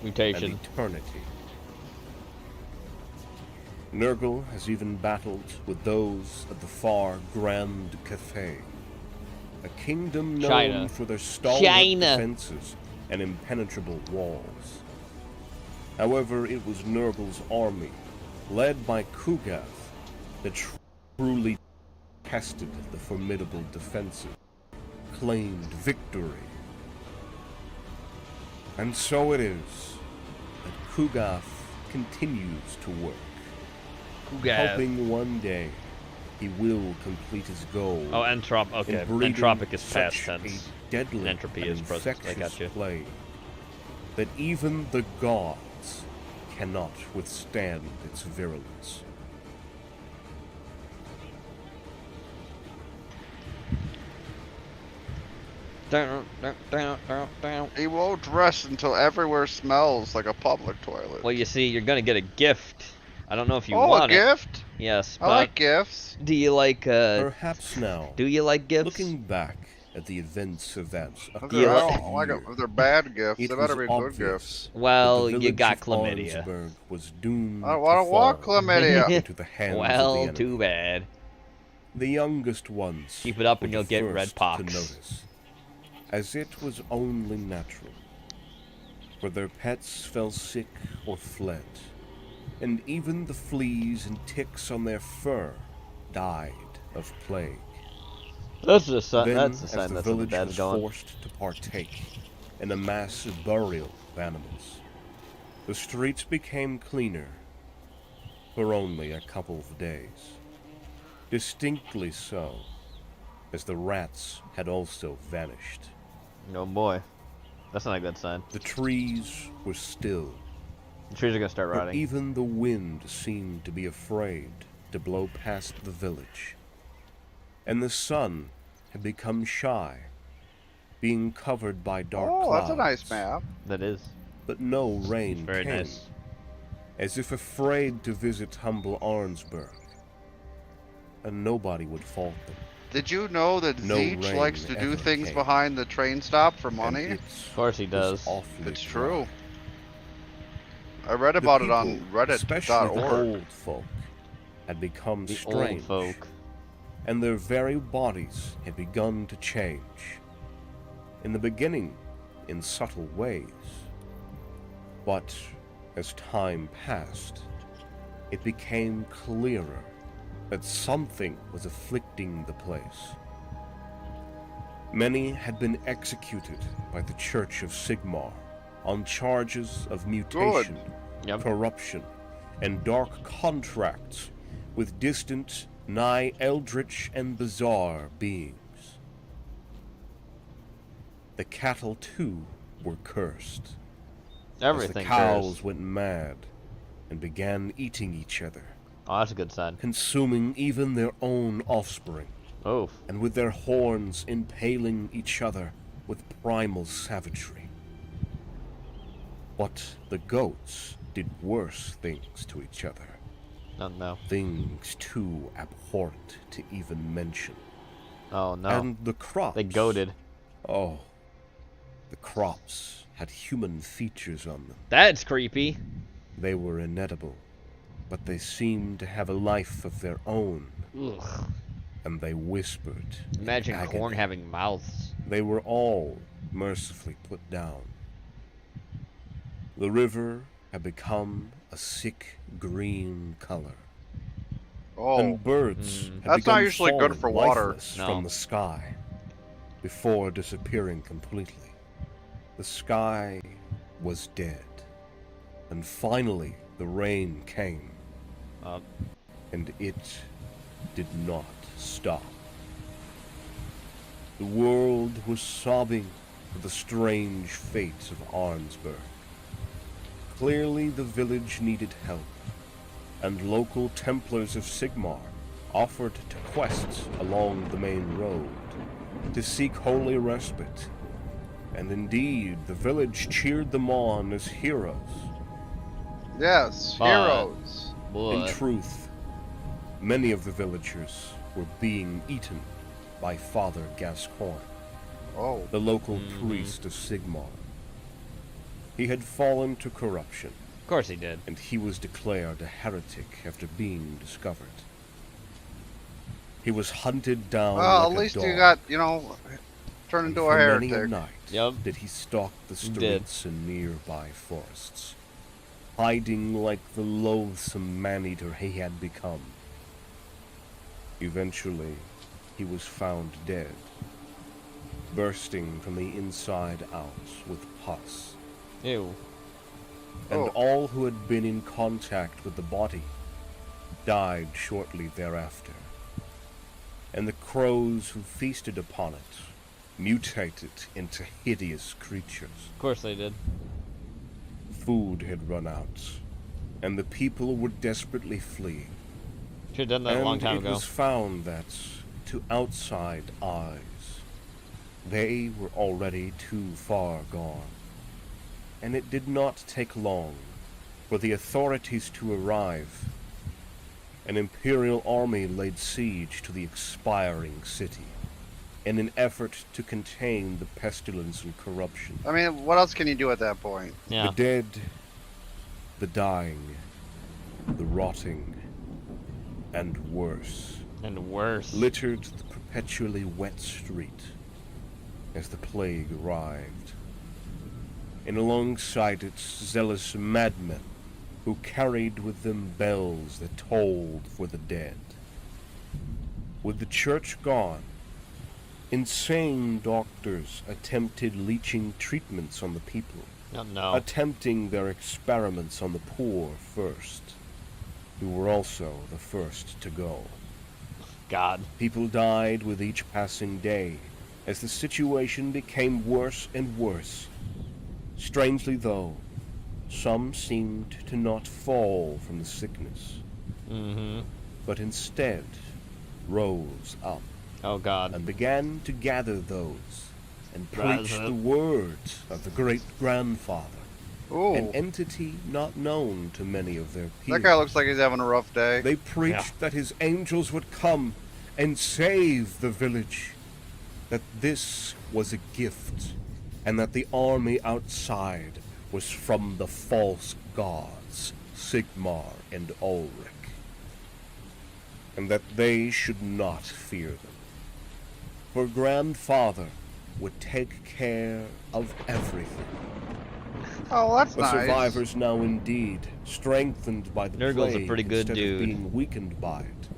Mutation. and eternity. Nurgle has even battled with those of the far Grand Cathay, a kingdom known China. for their stalwart China. defenses and impenetrable walls. However, it was Nurgle's army led by Kugath, that truly tested the formidable defenses, claimed victory. And so it is that Kugath continues to work, hoping one day he will complete his goal. Oh, okay. in breeding Entropic is past such tense. a deadly And entropy and is present. I got infectious you. plague that even the gods cannot withstand its virulence. He won't rest until everywhere smells like a public toilet. Well, you see, you're gonna get a gift. I don't know if you Oh, want a it. gift? Yes, I but like gifts. do you like, Perhaps now, do you like gifts? looking back at the events of that If you they're, li- I don't like 'em. If they're bad gifts, it they was better be good obvious gifts. Well, that the you village got of chlamydia. Arnsburg was doomed I don't to want fall chlamydia. into the hands of the Well, enemy. too bad. The youngest ones Keep it up were and you'll the get first red to pox. notice, as it was only natural, for their pets fell sick or fled, and even the fleas and ticks on their fur died of plague. That's the sign. Then, That's the as sign the that something village bad's was going. forced to partake in a mass burial of animals, the streets became cleaner for only a couple of days. Distinctly so, as the rats had also vanished. Oh boy, that's not a good sign. The trees were still, The trees are gonna start but rotting. even the wind seemed to be afraid to blow past the village. And the sun had become shy, being covered by dark Oh, clouds. that's a nice map. That is But no rain very came, nice. as if afraid to visit humble Arnsburg. And nobody would fault them. Did you know that No Zeech rain likes to do ever things came. behind the train stop for And money? it Of course he was does. awfully It's dry. true. I read The about it people, on especially the Reddit.org. old folk, had become The strange, old folk. and their very bodies had begun to change. In the beginning, in subtle ways. But as time passed, it became clearer that something was afflicting the place. Many had been executed by the Church of Sigmar on charges of mutation, Yep. corruption, and dark contracts with distant, nigh eldritch and bizarre beings. The cattle, too, were cursed. Everything As the cows cursed. went mad and began eating each other, Oh, that's a good sign. consuming even their own offspring, Oh, and with their horns impaling each other with primal savagery. But the goats did worse things to each other, no. things too abhorrent to even mention. Oh no. And the crops. They goaded. Oh, the crops had human features on them. That's creepy. They were inedible, but they seemed to have a life of their own, Ugh. and they whispered. in Imagine agony. corn having mouths. They were all mercifully put down. The river had become a sick green color, Oh, and birds had That's not begun usually good falling for water. lifeless No. from the sky, before disappearing completely. The sky was dead, and finally the rain came, Uh, and it did not stop. The world was sobbing for the strange fate of Arnsburg. Clearly the village needed help, and local Templars of Sigmar offered to quest along the main road to seek holy respite. And indeed, the village cheered them on as heroes. yes, But- heroes. In But truth, many of the villagers were being eaten by Father Gascoigne, Oh, the local priest of Sigmar. He had fallen to corruption, of course he did. and he was declared a heretic after being discovered. He was hunted down well, like at a least dog, you got, turned and into for a many a heretic. night Yep. did he stalk the He did. streets and nearby forests. hiding like the loathsome man-eater he had become. Eventually, he was found dead, bursting from the inside out with pus. Ew. And all who had been in contact with the body died shortly thereafter. And the crows who feasted upon it mutated into hideous creatures. Of course they did. Food had run out, and the people were desperately fleeing. Should have done that a long time And ago. it was found that, to outside eyes, they were already too far gone. And it did not take long for the authorities to arrive. An imperial army laid siege to the expiring city in an effort to contain the pestilence and corruption. I mean, what else can you do at that point? Yeah. The dead, the dying, the rotting, and worse, And worse. littered the perpetually wet street as the plague arrived. And alongside it, zealous madmen who carried with them bells that tolled for the dead. With the church gone, insane doctors attempted leeching treatments on the people, No. attempting their experiments on the poor first, who were also the first to go. God. People died with each passing day as the situation became worse and worse. Strangely though, some seemed to not fall from the sickness, but instead rose up Oh God. and began to gather those and preach Rise up. the words of the great-grandfather, Ooh, an entity not known to many of their peers. that guy looks like he's having a rough day. They preached that his angels would come and save the village, that this was a gift, and that the army outside was from the false gods, Sigmar and Ulrich, and that they should not fear them. For Grandfather would take care of everything. Oh, that's The nice. survivors now indeed, strengthened by the Nurgle's a plague pretty good instead dude. of being weakened by it,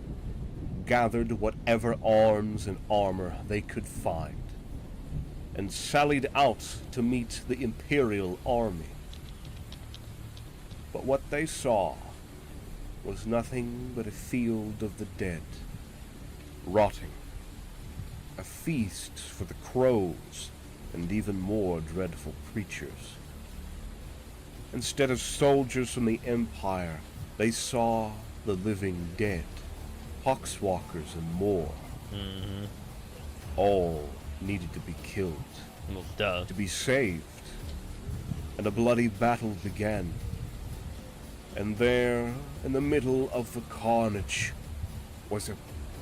gathered whatever arms and armor they could find, and sallied out to meet the Imperial army. But what they saw was nothing but a field of the dead, rotting, a feast for the crows and even more dreadful creatures. Instead of soldiers from the Empire, they saw the living dead, poxwalkers and more. All needed to be killed, Well, duh. to be saved, and a bloody battle began. And there, in the middle of the carnage, was a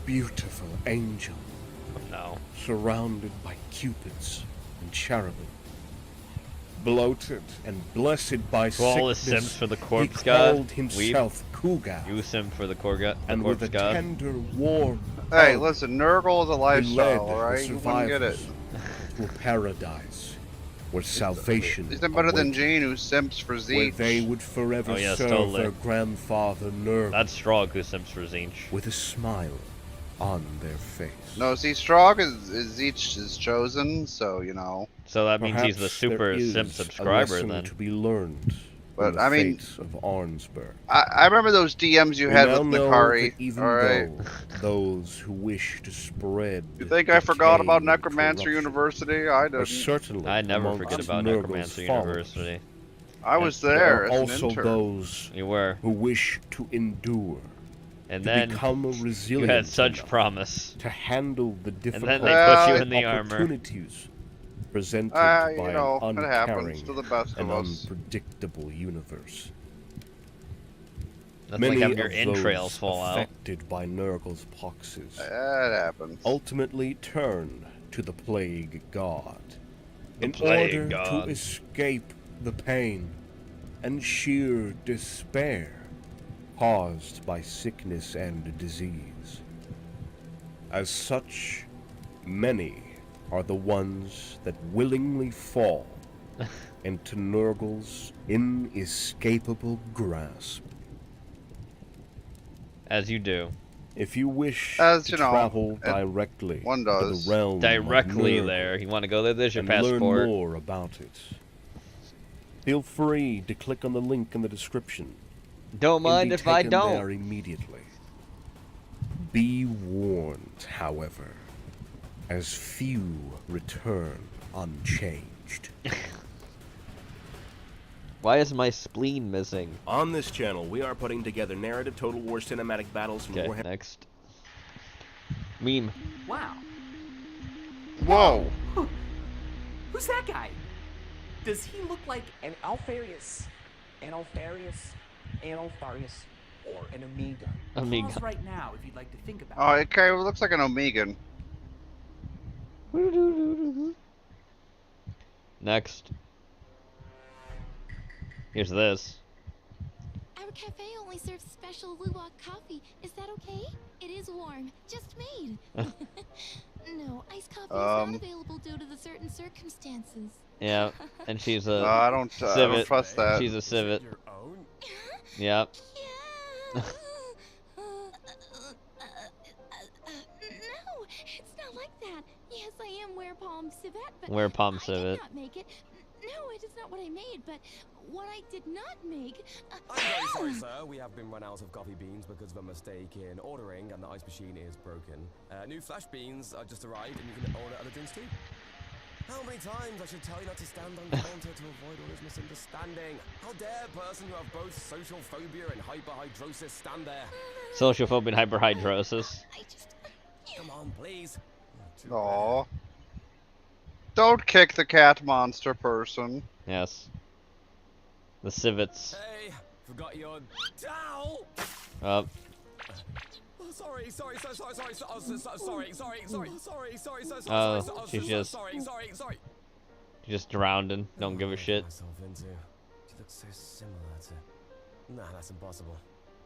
beautiful angel, No. surrounded by cupids and cherubim. Bloated and blessed by So all the sickness, simps for the corpse he god? called himself Kuga, You sim for the and corpse with a god. tender, warm Hey, hug, listen, Nurgle is a he led lifestyle, the alright? You wouldn't get it. survivors to a paradise where salvation He's better than awaited, Jane, who simps for where Zeech. they would forever Oh, yes, serve totally. their grandfather Nurgle That's Strog who sims for Zinch. with a smile on their face. No, see, Strog is Zeech's chosen, so, you know. So that means he's the Perhaps there super is simp a subscriber lesson then. to be learned But, from the I mean- fates of Arnsberg. I remember those DMs you We had now with know Nikari, that even alright? though those who wish to spread You think I forgot decay about and Necromancer corruption University? I are didn't. certainly I never amongst forget about Nurgle's Necromancer followers. University. I was There there are as an also intern. those You were. who wish to endure, And to then become you resilient had such enough promise. to handle the then difficult they put you in the armor. opportunities presented You by know, an it happens uncaring to the best and of us. unpredictable universe. That's Many like having your of entrails those fall out. affected by Nurgle's poxes That happens. ultimately turn to the plague god in plague order god. to escape the pain and sheer despair caused by sickness and disease. As such, many are the ones that willingly fall and to Nurgle's inescapable grasp. As you do. If you wish As to you know, travel directly one to does. the realm Directly of Nurgle there. You want to go there? There's your and passport. learn more about it, feel free to click on the link in the description. Don't and mind be if I taken don't. there immediately. Be warned, however, as few return unchanged. Why is my spleen missing? On this channel, we are putting together narrative Total War cinematic battles from Okay, Warhammer. next. Meme. Wow. Whoa! Who's that guy? Does he look like an Alfarius? An Alfarius? An Alfarius? Or an Amiga? Amiga. Pause right now if you'd like to think about Oh, it. it kind of looks like an Omegan. Next. Here's this. Our cafe only serves special luwak coffee. Is that okay? It is warm, just made. No, iced coffee is not available due to the certain circumstances. Yeah, and she's a I don't civet. trust that. She's a civet. Your own? Yep. Yeah. No, it's not like that. Yes, I am Wear Palm Civet, but Wear Palm I Civet. did not make it. No, it is not what I made, but what I did not make. I'm very sorry, sir. We have been run out of coffee beans because of a mistake in ordering, and the ice machine is broken. New flash beans are just arrived, and you can order other drinks too. How many times I should tell you not to stand on counter to avoid all this misunderstanding? How dare a person who have both social phobia and hyperhidrosis stand there? Social phobia and hyperhidrosis. I just. Come on, please. Aw. Don't kick the cat monster person. Yes. The civets. Hey, forgot your towel. Up. Oh, sorry, sorry, sorry, sorry, sorry, sorry, sorry, sorry, sorry, sorry, Oh, she's just sorry. just drowning. Don't give a shit. Myself into. She looks so similar to. Nah, that's impossible.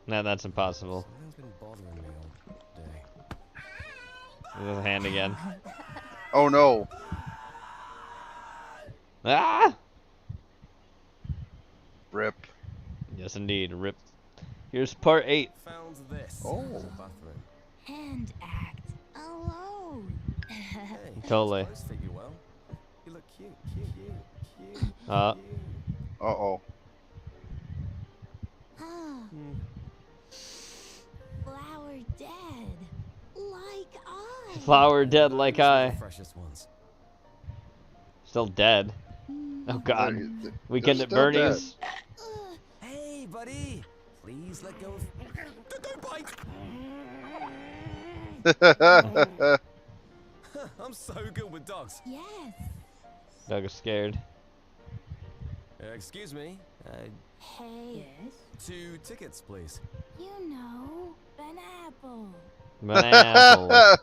Nah, that's impossible. Something's been bothering me all day. There's a hand again. Oh no. Ah! Rip. Yes, indeed. Rip. Here's part 8. Found this. Oh. Bathroom. Hand act alone. Hey, Totally. those fit you well. You look cute, cute. Uh-oh. Ah. Flower dead. Like I. Flower dead like Those are the I. freshest ones. Still dead. Oh god. They're Weekend at still Bernie's. Hey, buddy. Please let go of. Don't bite. dead. I'm so good with dogs. Yes. Doug is scared. Excuse me. Hey. Yes. 2 tickets, please. You know, an apple. Banana.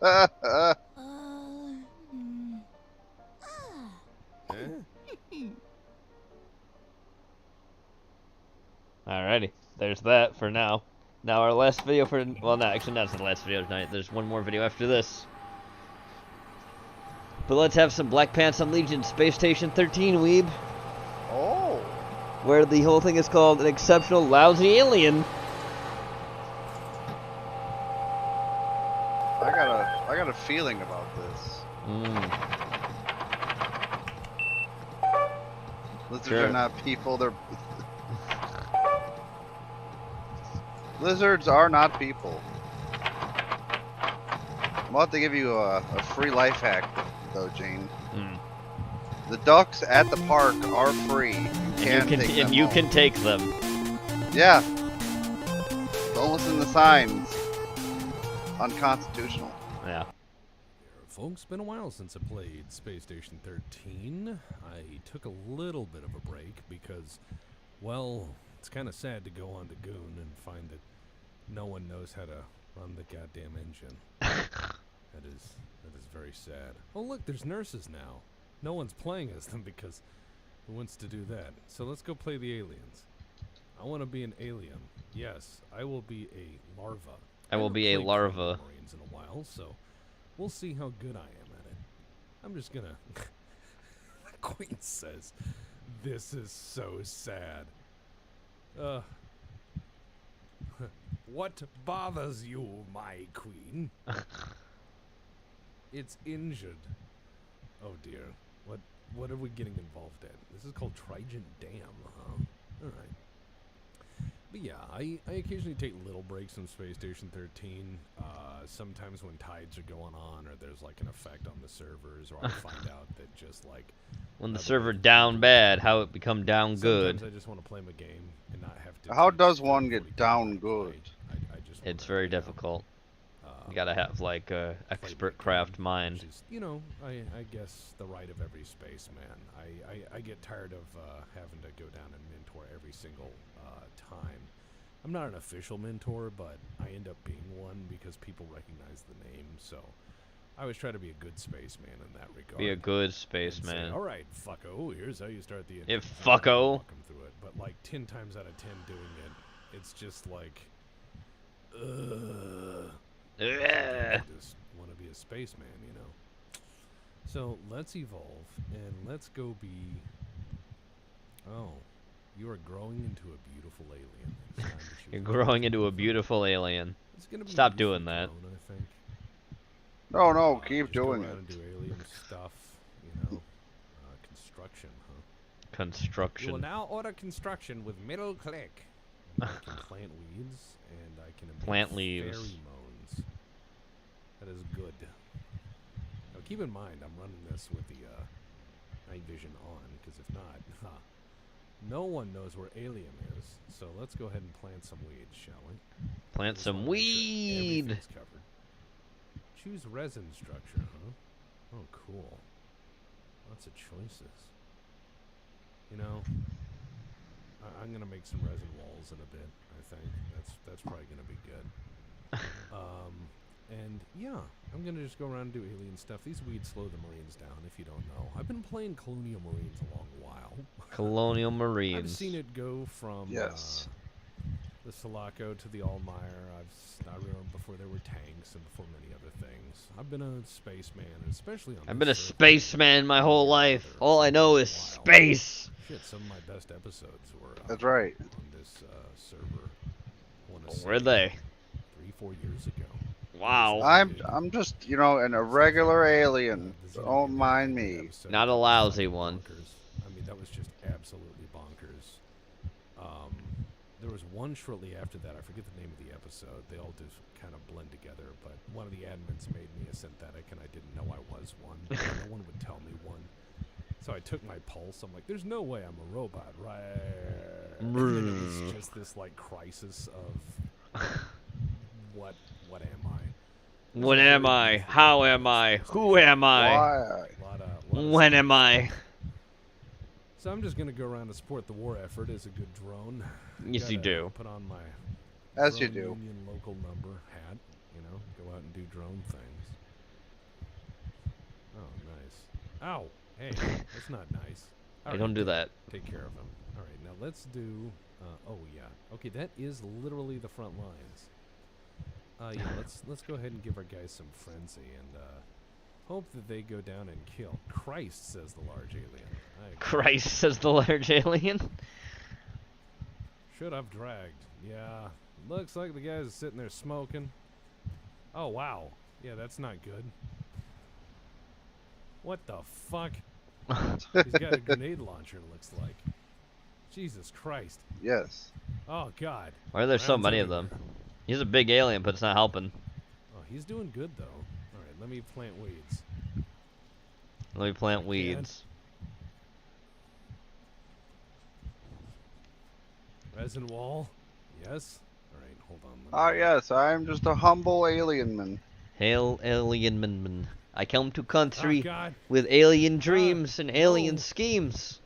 Alrighty. There's that for now. Now our last video for... Well, no, actually that's the last video tonight. There's one more video after this. But let's have some Black Pants on Legion Space Station 13, Weeb. Oh. Where the whole thing is called an exceptional lousy alien. I got a feeling about this. Lizards Sure. are not people, they're lizards are not people. I'm about to give you a free life hack though, Gene. The ducks at the park are free. And you can take them. Yeah. Don't listen to the signs. Unconstitutional. Yeah. Folks, been a while since I played Space Station 13. I took a little bit of a break because, well, it's kind of sad to go on to Goon and find that no one knows how to run the goddamn engine. That is very sad. Oh look, there's nurses now. No one's playing as them because who wants to do that? So let's go play the aliens. I want to be an alien. Yes, I will be a larva. I will be a larva. Marines in a while, so we'll see how good I am at it. I'm just gonna. The Queen says, This is so sad. What bothers you, my queen? It's injured. Oh dear. What are we getting involved in? This is called Trigen Dam, huh? Alright. But yeah, I occasionally take little breaks in Space Station 13. Sometimes when tides are going on, or there's like an effect on the servers, or I find out that just like when the server down bad, how it become down good. Sometimes I just want to play my game and not have to. How does one get down good? It's very difficult. You gotta have like a expert craft mind. Which is, you know, I guess the right of every spaceman. I get tired of having to go down and mentor every single time. I'm not an official mentor, but I end up being one because people recognize the name. So I always try to be a good spaceman in that regard. Be a good spaceman. All right, fucko. Here's how you start the. If fucko. Walk 'em through it, but like 10 times out of 10 doing it, it's just like. I just want to be a spaceman, you know. So let's evolve and let's go be. Oh, you are growing into a beautiful alien. It's time to choose You're growing into a beautiful alien. It's gonna be Stop doing that. drone, I think. No, keep Just go doing around it. and do alien stuff, you know. Construction, huh? You will Construction. now order construction with middle click. I can plant weeds and I can emit Plant leaves. pheromones. That is good. Now keep in mind, I'm running this with the night vision on, because if not, no one knows where Alien is. So let's go ahead and plant some weeds, shall we? Plant Just wanna some make sure weed. everything's covered. Choose resin structure, huh? Oh, cool. Lots of choices. You know, I'm gonna make some resin walls in a bit. I think that's probably gonna be good. And yeah, I'm gonna just go around and do alien stuff. These weeds slow the Marines down. If you don't know, I've been playing Colonial Marines a long while. Colonial I've Marines. seen it go from the Sulaco to the Allmeyer. I remember before there were tanks and before many other things. I've been a spaceman, especially on. I've been a spaceman my whole life. All I know is space. Shit, some of my best episodes were. That's right. On this server. Were they? 3-4 years ago. Wow. I'm just, you know, a regular alien. Don't mind me. Not a lousy one. I mean, that was just absolutely bonkers. There was one shortly after that. I forget the name of the episode. They all just kind of blend together. But one of the admins made me a synthetic, and I didn't know I was one. No one would tell me one. So I took my pulse. I'm like, there's no way I'm a robot, right? And then it was just this like crisis of what am I? What am I? How am I? Who am I? Why? When am I? So I'm just gonna go around and support the war effort as a good drone. Yes, you do. Put on my As you drone do. Union local number hat. You know, go out and do drone things. Oh, nice. Ow! Hey, that's not nice. Hey, don't do that. Take care of him. All right, now let's do. Oh yeah. Okay, that is literally the front lines. Yeah, let's go ahead and give our guys some frenzy and hope that they go down and kill. Christ, says the large alien. Christ, says the large alien. Should have dragged. Yeah, looks like the guys are sitting there smoking. Oh wow. Yeah, that's not good. What the fuck? He's got a grenade launcher, it looks like. Jesus Christ. Yes. Oh God. Why are there so Rounds many of everywhere. them? He's a big alien, but it's not helping. Oh, he's doing good though. All right, let me plant weeds. Let me plant weeds. Resin wall. Yes. All right, hold on. Ah, yes, I'm just a humble alien man. Hail, alien man. I come to country God. with alien dreams and alien schemes.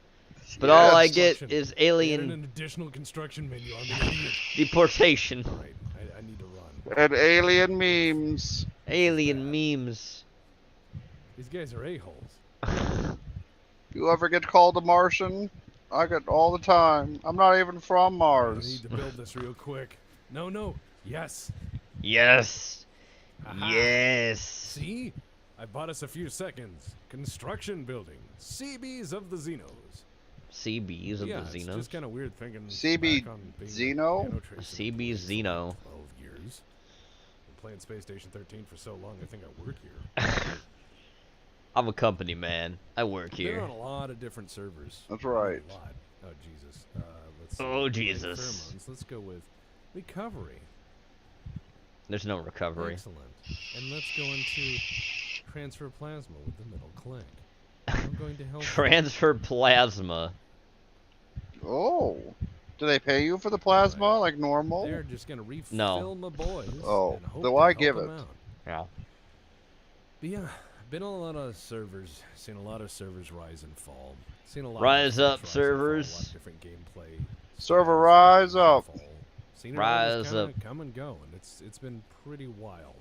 But all I get is Add an alien additional construction menu on the idiot. deportation. All right, I need to run. And alien memes. Alien memes. These guys are a-holes. You ever get called a Martian? I get all the time. I'm not even from I Mars. need to build this real quick. No. Yes. Yes. Aha. Yes. See? I bought us a few seconds. Construction building. CBs of the Xenos. CBs of Yeah, the it's Xenos. just kind of weird thinking CB back on being Xeno? piano tracer CB employee for Xeno. like 12 years. Been playing Space Station 13 for so long, I think I work here. I'm a company man. I work Been here. on a lot of different servers. That's right. A lot. Oh Jesus. Let's see. Oh, Like Jesus. pheromones. Let's go with recovery. There's no recovery. Excellent. And let's go into transfer plasma with the middle click. I'm going to help. Transfer plasma. Oh. Do they pay you for the plasma like normal? They're just gonna refill No. my boys. Oh, and hope then to why help give them it? out. Yeah. But yeah, been on a lot of servers, seen a lot of servers rise and fall. Seen a lot Rise of up, rise and fall, servers. a lot of different gameplay. Server styles rise and up. fall. Seen it all Rise just kinda up. come and go, and it's been pretty wild.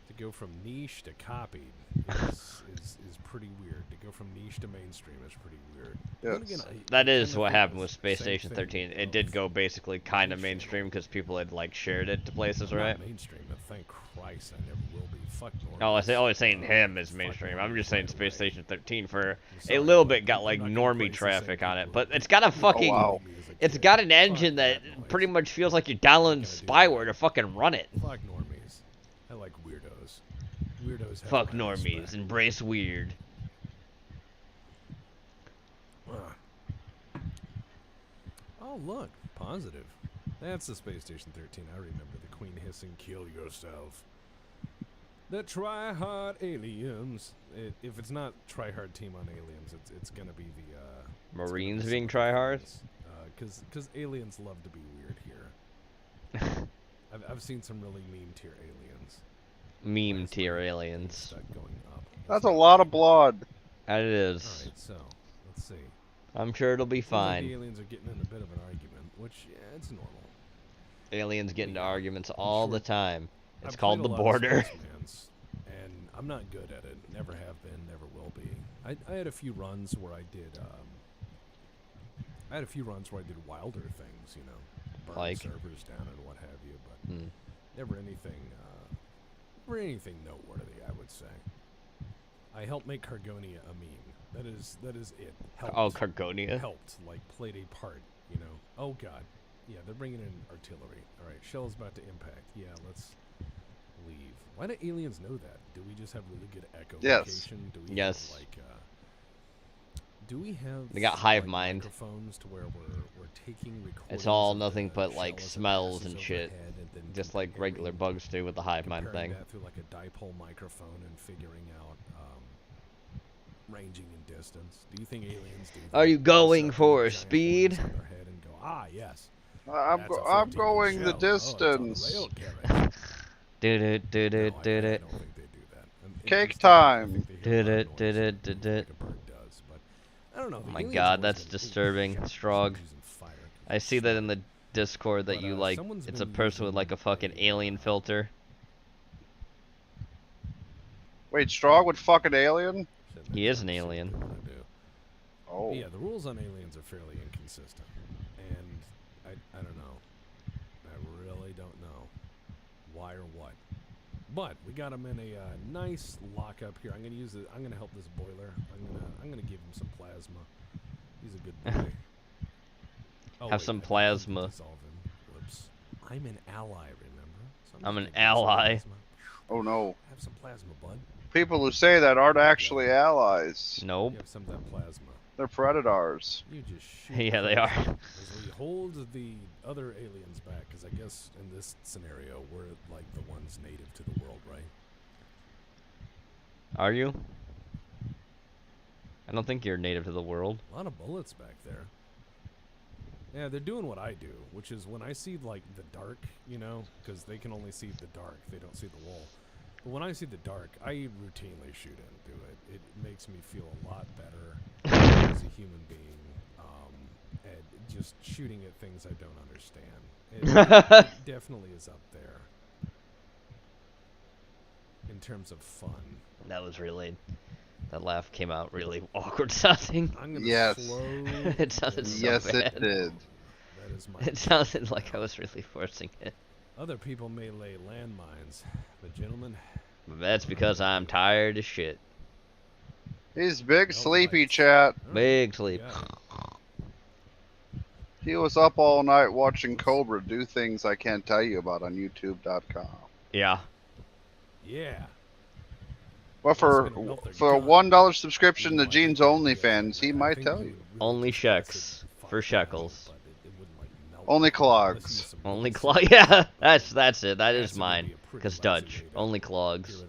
To go from niche to copied is pretty weird. To go from niche to mainstream is pretty weird. Then Yes. again, That I is kinda what think happened the with Space same Station thing 13. It of did go basically kind of mainstream because people had like shared it to places, I'm right? not mainstream, but thank Christ I never will be. Fuck normies. Oh, I was always saying him as Fuck mainstream. I'm normies just saying right Space away. Station 13 for I'm a sorry, little but bit got I'm like not gonna normie praise the same traffic on it, people but who it's got a fucking, wow. me as a it's kid. got an Fuck engine that that noise. pretty much feels like you're downloading spyware to fucking run it. Fuck normies. I like weirdos. Weirdos have Fuck my normies, respect. embrace weird. Oh look, positive. That's the Space Station 13. I remember the Queen hissing, "Kill yourself." The try-hard aliens. If it's not try-hard team on aliens, it's gonna be the it's gonna be Marines some being other tryhards? things. Because aliens love to be weird here. I've seen some really meme tier aliens. Meme It's tier like aliens. stuck going up. That's a lot of blood. That it All is. right, so let's see. I'm sure it'll be Seems like fine. the aliens are getting in a bit of an argument, which yeah, it's normal. Aliens get into Yeah, arguments all the sure. time. It's I've called played the a lot of border. Space Mans, and I'm not good at it. Never have been. Never will be. I had a few runs where I did. I had a few runs where I did wilder things, you know, burn Like? servers down and what have you, but Hmm. never anything. Never anything noteworthy, I would say. I helped make Cargonia a meme. That is it. Helped. Oh, Cargonia? Helped, like played a part, you know. Oh God. Yeah, they're bringing in artillery. All right, shell's about to impact. Yeah, let's leave. Why do aliens know that? Do we just have really good echolocation? Yes. Do we Yes. have, like, do we have They got hive like, mind. microphones to where we're taking recordings? It's all of nothing the but like shell as it smells passes and shit. overhead and then Just like regular comparing- bugs do with the hive mind comparing thing. that through like a dipole microphone and figuring out ranging and distance. Do you think aliens do that? Are you They going suck for a giant speed? voice on their head and go, ah, yes. I'm That's a I'm 14-inch going the shell. Oh, it's on the distance. rail carriage. Did it, did No, it, did I it. don't think they do that. Cake Instead, I time. think they hear Did a lot it, of did noise it, did like it. a bird does, but I don't know. Oh the my aliens god, always that's been- disturbing, Strog. using fire. I see that in the Discord that But, you like, someone's it's a been person with using like a fucking alien filter. Wait, Strong with fucking alien? He is an alien. Oh. Yeah, the rules on aliens are fairly inconsistent, and I don't know. I really don't know why or what. But we got him in a nice lockup here. I'm gonna use it. I'm gonna help this boiler. I'm gonna give him some plasma. He's a good boy. Oh, Have wait, some I didn't plasma. dissolve him. Whoops. I'm an ally, remember? So I'm just an gonna give him some ally. plasma. Oh no. Have some plasma, bud. People who say that aren't actually allies. Nope. You have some of that plasma. They're predators. You just shoot Yeah, they are. As we hold the other aliens back, because I guess in this scenario, we're like the ones native to the world, right? Are you? I don't think you're native to the world. A lot of bullets back there. Yeah, they're doing what I do, which is when I see like the dark, you know, because they can only see the dark, they don't see the wall. But when I see the dark, I routinely shoot into it. It makes me feel a lot better as a human being. And just shooting at things I don't understand. It definitely is up there in terms of fun. That was really, that laugh came out really awkward sounding. I'm gonna Yes. slow It sounded this so Yes, bad. it did. That is my It sounded like I was really forcing it. Other people may lay landmines, but gentlemen, But that's because I'm tired as shit. He's big sleepy, chat. Big sleep. He was up all night watching Cobra do things I can't tell you about on YouTube.com. Yeah. Yeah. Well, for a $1 subscription to Gene's OnlyFans, he might tell you. Only shekels for shekels. Only clogs. Only clog. Yeah, that's it. That is mine. Cause Dutch. Only clogs.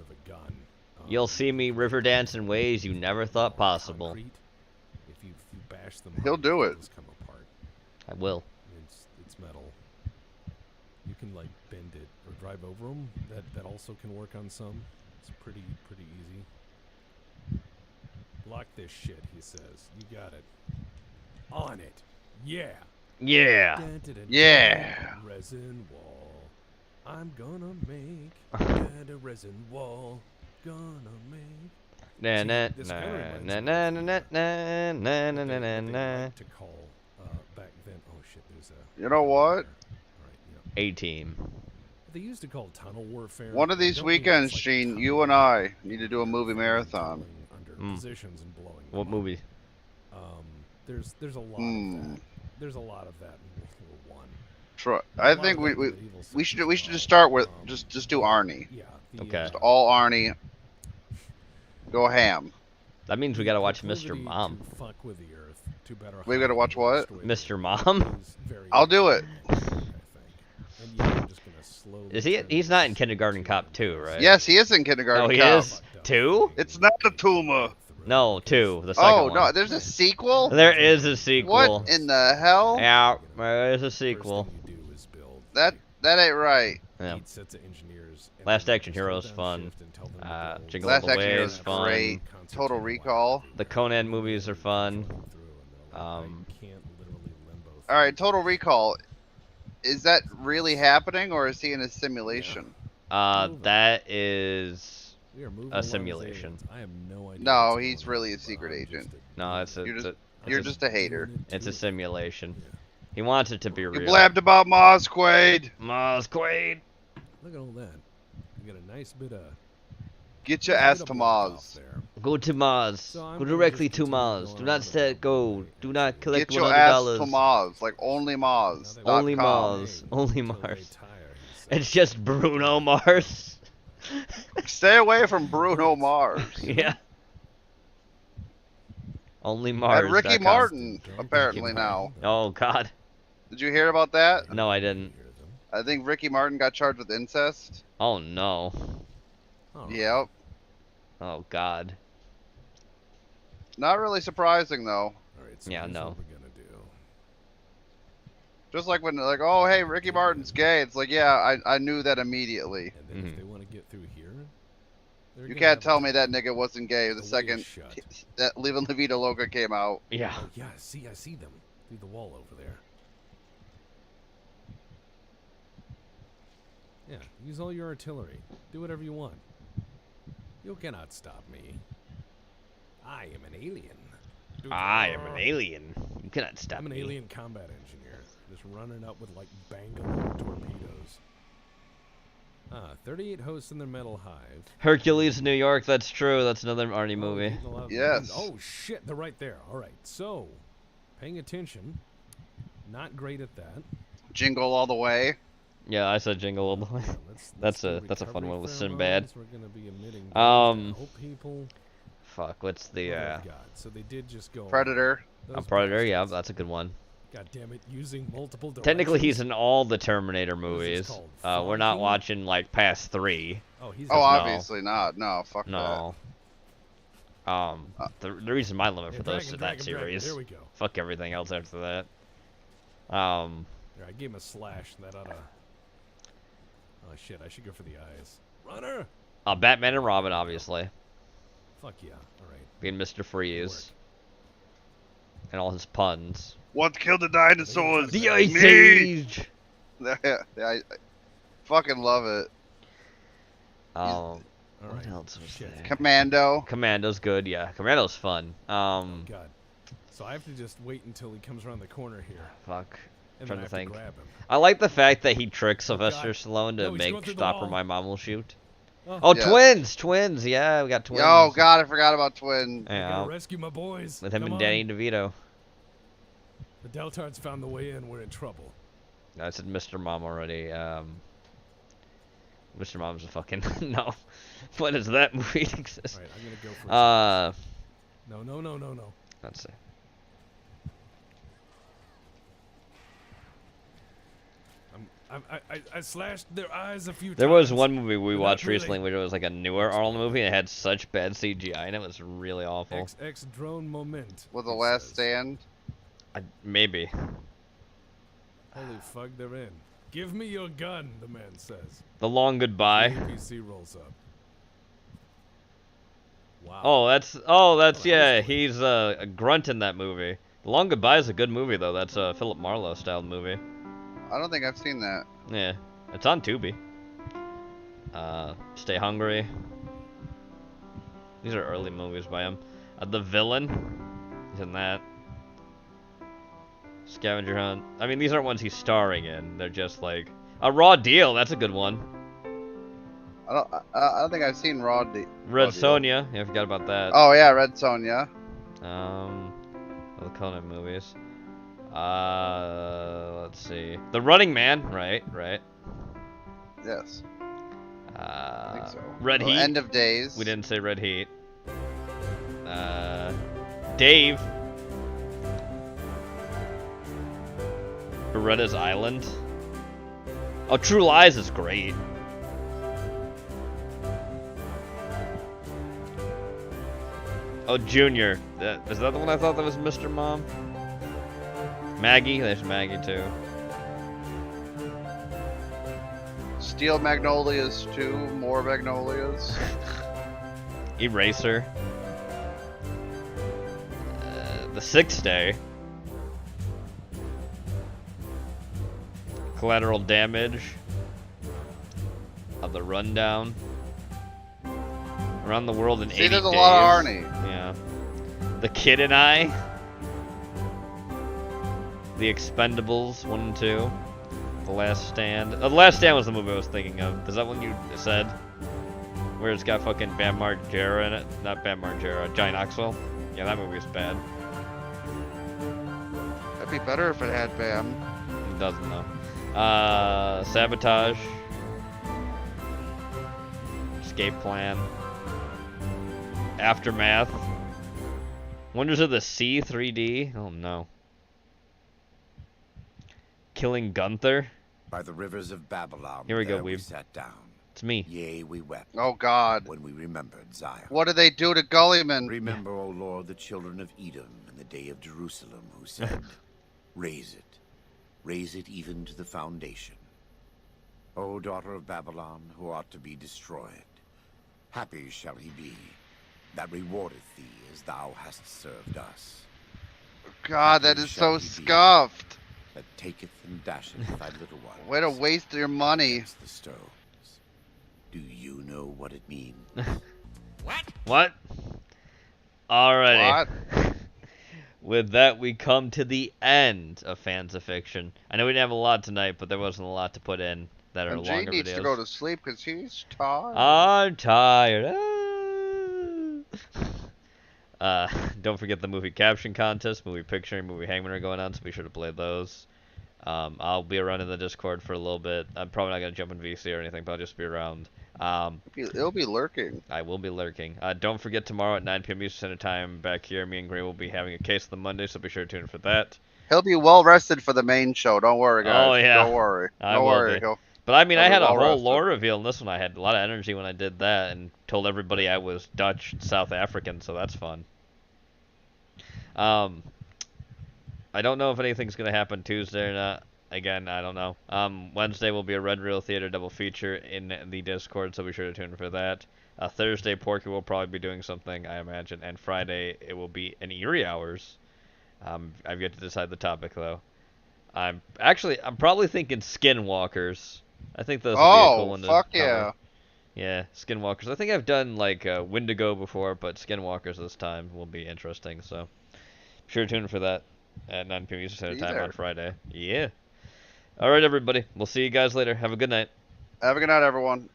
You'll see me river dance in ways you never thought possible. He'll do it. I will. It's metal. You can like bend it or drive over them. That also can work on some. It's pretty easy. Lock this shit, he says. You got it. On it. Yeah. Yeah. Yeah. Resin wall. I'm gonna make a resin wall. Gonna make. Na na na na na na na na na na na. To call back then. Oh shit, there's a. You know what? A-Team. They used to call tunnel warfare. One of these weekends, Gene, you and I need to do a movie marathon. Positions and blowing. What movie? There's a lot of that. There's a lot of that in War 1. I think we should just start with just do Arnie. Yeah. Okay. Just all Arnie. Go ham. That means we gotta watch Mr. Mom. Fuck with the earth. Too better. We gotta watch what? Mr. Mom? I'll do it. Is he? He's not in Kindergarten Cop 2, right? Yes, he is in Kindergarten Cop. Oh, he Cop. is? 2? It's not a tumor. No, 2. The second one. No, there's a sequel? There is a sequel. What in the hell? Yeah, there is a sequel. That ain't right. Yeah. Last Action Hero is fun. Jingle All Last the Action Way Hero is is fun. great. Total Recall. The Conan movies are fun. Alright, Total Recall. Is that really happening, or is he in a simulation? That is a simulation. I have no idea. No, he's really a secret agent. No, it's a. You're just a hater. It's a simulation. He wants it to be real. You blabbed about Maz Quaid. Maz Quaid. Look at all that. You got a nice bit of. Get your ass to Maz. Go to Maz. Go directly to Maz. Do not set go. Do not collect Get your $100. ass to Maz. Like only Maz. Only Maz. Only Mars. It's just Bruno Mars. Stay away from Bruno Mars. Yeah. Only Mars. And Ricky Martin, apparently now. Oh, God. Did you hear about that? No, I didn't. I think Ricky Martin got charged with incest. Oh, no. Yep. Oh, God. Not really surprising, though. Yeah, no. Just like when, like, oh, hey, Ricky Martin's gay. It's like, yeah, I knew that immediately. And then if they want to get through here, you can't tell me that nigga wasn't gay the second that Leaving La Vida Loca came out. Yeah. Oh, yeah, I see them through the wall over there. Yeah, use all your artillery. Do whatever you want. You cannot stop me. I am an alien. I am an alien. You cannot stop me. I'm an alien combat engineer. Just running up with like Bangalore torpedoes. 38 hosts in their metal hive. Hercules, New York. That's true. That's another Arnie movie. Yes. Oh shit, they're right there. All right. So, paying attention. Not great at that. Jingle All the Way. Yeah, I said Jingle All the Way. That's a fun one with Sinbad. We're gonna be emitting people. Fuck. What's the So they did just go Predator. Predator. Yeah, that's a good one. God damn it, using multiple directions. Technically, he's in all the Terminator movies. We're not watching like past 3. Oh, obviously not. No, fuck no. The reason my limit for those is that series. There we go. Fuck everything else after that. Here, I gave him a slash. That oughta. Oh shit! I should go for the eyes. Runner. Batman and Robin, obviously. Fuck yeah! All right. Being Mr. Freeze. And all his puns. What killed the dinosaurs? The Ice Age! Yeah, I fucking love it. What else was there? Commando. Commando's good, yeah. Commando's fun. God. So I have to just wait until he comes around the corner here. Fuck. And Trying then to I have think. grab him. I like the fact that he tricks Sylvester Stallone to No, he's make going through the Stop or wall. My Mom Will Shoot. Oh, Yes. twins. Yeah, we got twins. Oh God, I forgot about twins. I Yeah, gotta rescue my boys. with him Come and on. Danny DeVito. The Deltards found the way in. We're in trouble. I said Mr. Mom already. Mr. Mom's a fucking no. When does that movie exist? Alright, I'm gonna go for No. Let's see. I slashed their eyes a few times. There was one movie we but watched not really. recently where it was like a newer Arnold movie and it had such bad CGI and it was really awful. XX drone moment. With the it Last says. Stand. Maybe. Holy fuck, they're in. Give me your gun, the man says. The Long Goodbye. The APC rolls up. Wow. Oh, that's yeah. He's a grunt in that movie. The Long Goodbye is a good movie though. That's a Philip Marlowe style movie. I don't think I've seen that. Yeah, it's on Tubi. Stay Hungry. These are early movies by him. The Villain. He's in that. Scavenger Hunt. I mean, these aren't ones he's starring in. They're just like a Raw Deal. That's a good one. I don't think I've seen Red Red Sonja. Yeah, I forgot about that. Oh yeah, Red Sonja. The Conan movies. Let's see. The Running Man. Right. Yes. I think so. Red Heat. End of Days. We didn't say Red Heat. Dave. Beretta's Island. Oh, True Lies is great. Oh, Junior. Is that the one I thought that was Mr. Mom? Maggie. There's Maggie too. Steel Magnolias 2. More Magnolias. Eraser. The Sixth Day. Collateral Damage. The Rundown. Around the World in 80 Days. See, there's a lot of Arnie. Yeah. The Kid and I. The Expendables 1 and 2. The Last Stand. The Last Stand was the movie I was thinking of. Is that one you said? Where it's got fucking Bam Margera in it? Not Bam Margera, Giant Oxwell. Yeah, that movie is bad. That'd be better if it had Bam. It doesn't though. Sabotage. Escape Plan. Aftermath. Wonders of the Sea 3D. Oh no. Killing Gunther. By the rivers of Babylon. Here we go, we Weeb. sat down. It's me. Yea, we wept. Oh God. When we remembered Zion. What did they do to Gulliman? Remember, O Lord, the children of Edom in the day of Jerusalem, who said, raise it even to the foundation. O daughter of Babylon, who ought to be destroyed, happy shall he be that rewardeth thee as thou hast served us. God, that is so scuffed. That taketh and dasheth thy little one. Way to waste your money. Against the stones. Do you know what it means? What? Alrighty. What? With that, we come to the end of Fans of Fiction. I know we didn't have a lot tonight, but there wasn't a lot to put in that are And Jay longer needs videos. to go to sleep because he's tired. I'm tired. Don't forget the movie caption contest, movie picturing, movie hangman are going on, so be sure to play those. I'll be around in the Discord for a little bit. I'm probably not going to jump in VC or anything, but I'll just be around. It'll be lurking. I will be lurking. Don't forget tomorrow at 9 p.m. Eastern Standard Time back here, me and Gray will be having a case of the Monday, so be sure to tune in for that. He'll be well rested for the main show. Don't worry, guys. Oh, yeah. Don't worry. I Don't will worry. be. But I mean, I had a whole well-rested. lore reveal in this one. I had a lot of energy when I did that and told everybody I was Dutch and South African, so that's fun. I don't know if anything's going to happen Tuesday or not. Again, I don't know. Wednesday will be a Red Reel Theater double feature in the Discord, so be sure to tune in for that. Thursday, Porky will probably be doing something, I imagine. And Friday, it will be an Eerie Hours. I've yet to decide the topic, though. I'm probably thinking Skinwalkers. I think those would be a cool one to fuck cover. yeah. Yeah, Skinwalkers. I think I've done, like, Wendigo before, but Skinwalkers this time will be interesting, so be sure to tune in for that at 9 p.m. Eastern Standard Time on Friday. Yeah. Alright, everybody. We'll see you guys later. Have a good night. Have a good night, everyone.